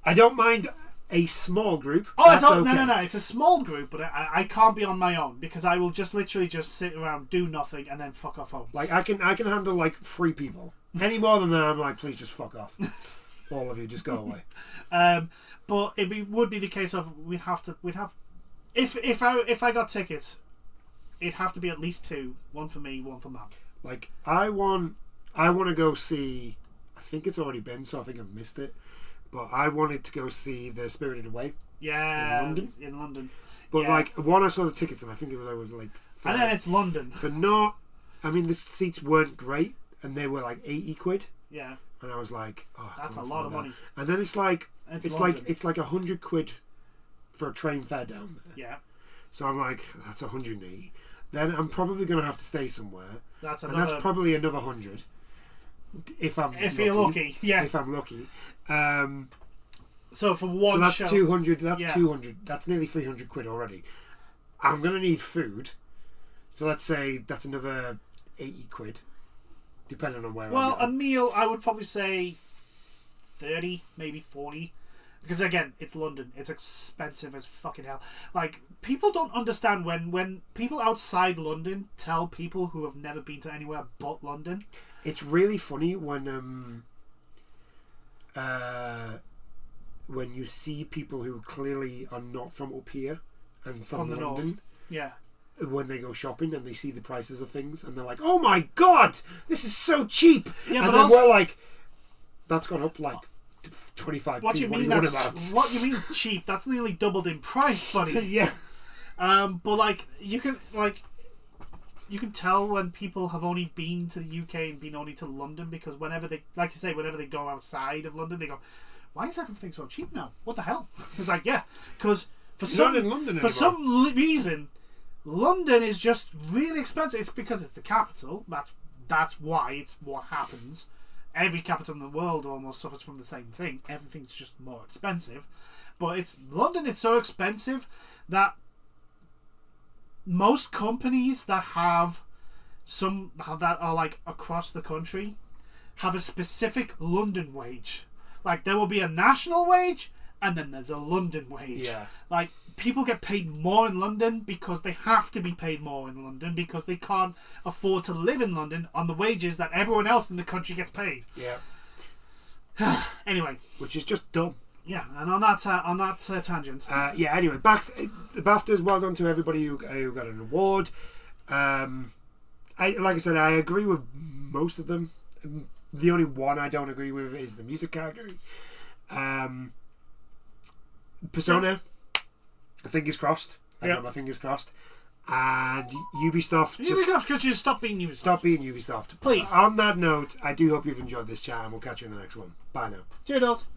I don't mind a small group. Oh, no. It's a small group, but I can't be on my own because I will just literally just sit around, do nothing, and then fuck off home. Like I can handle like 3 people. Any more than that, I'm like, please just fuck off. All of you, just go away. But would be the case of we'd have if I got tickets, it'd have to be at least 2, one for me, one for Mum. Like I want to go see. I think it's already been, so I think I've missed it. But I wanted to go see the Spirited Away. Yeah, in London. But like when I saw the tickets, and I think it was like. And then it's London. I mean, the seats weren't great, and they were like 80 quid. Yeah. And I was like, oh, that's a lot of money. And then it's like 100 quid for a train fare down there. Yeah. So I'm like, that's 180. Then I'm probably going to have to stay somewhere. That's probably another 100. If you're lucky, yeah. If I'm lucky. So for one so that's show, 200. That's 200. That's nearly 300 quid already. I'm gonna need food, so let's say that's another 80 quid, depending on where. Well, a meal I would probably say 30, maybe 40, because again, it's London. It's expensive as fucking hell. Like people don't understand when people outside London tell people who have never been to anywhere but London. It's really funny when you see people who clearly are not from up here and from London, north. Yeah, when they go shopping and they see the prices of things and they're like, "Oh my god, this is so cheap!" Yeah, and but then also, we're like, "That's gone up like 25." What you mean? What you mean cheap? That's nearly doubled in price, buddy. Yeah. But like you can tell when people have only been to the UK and been only to London because whenever they go outside of London, they go, why is everything so cheap now? What the hell? It's like, yeah, because for some reason, London is just really expensive. It's because it's the capital. That's why it's what happens. Every capital in the world almost suffers from the same thing. Everything's just more expensive. But London is so expensive that most companies that are like across the country have a specific London wage. Like there will be a national wage and then there's a London wage. Yeah. Like people get paid more in London because they have to be paid more in London because they can't afford to live in London on the wages that everyone else in the country gets paid. Yeah. Anyway, which is just dumb. Yeah, and on that tangent. Anyway, back the BAFTAs. Well done to everybody who got an award. Like I said, I agree with most of them. The only one I don't agree with is the music category. Persona, fingers crossed. I got my fingers crossed. And Ubisoft. Could you stop being Ubisoft? Stop being Ubisoft. Please. On that note, I do hope you've enjoyed this chat, and we'll catch you in the next one. Bye now. Cheers.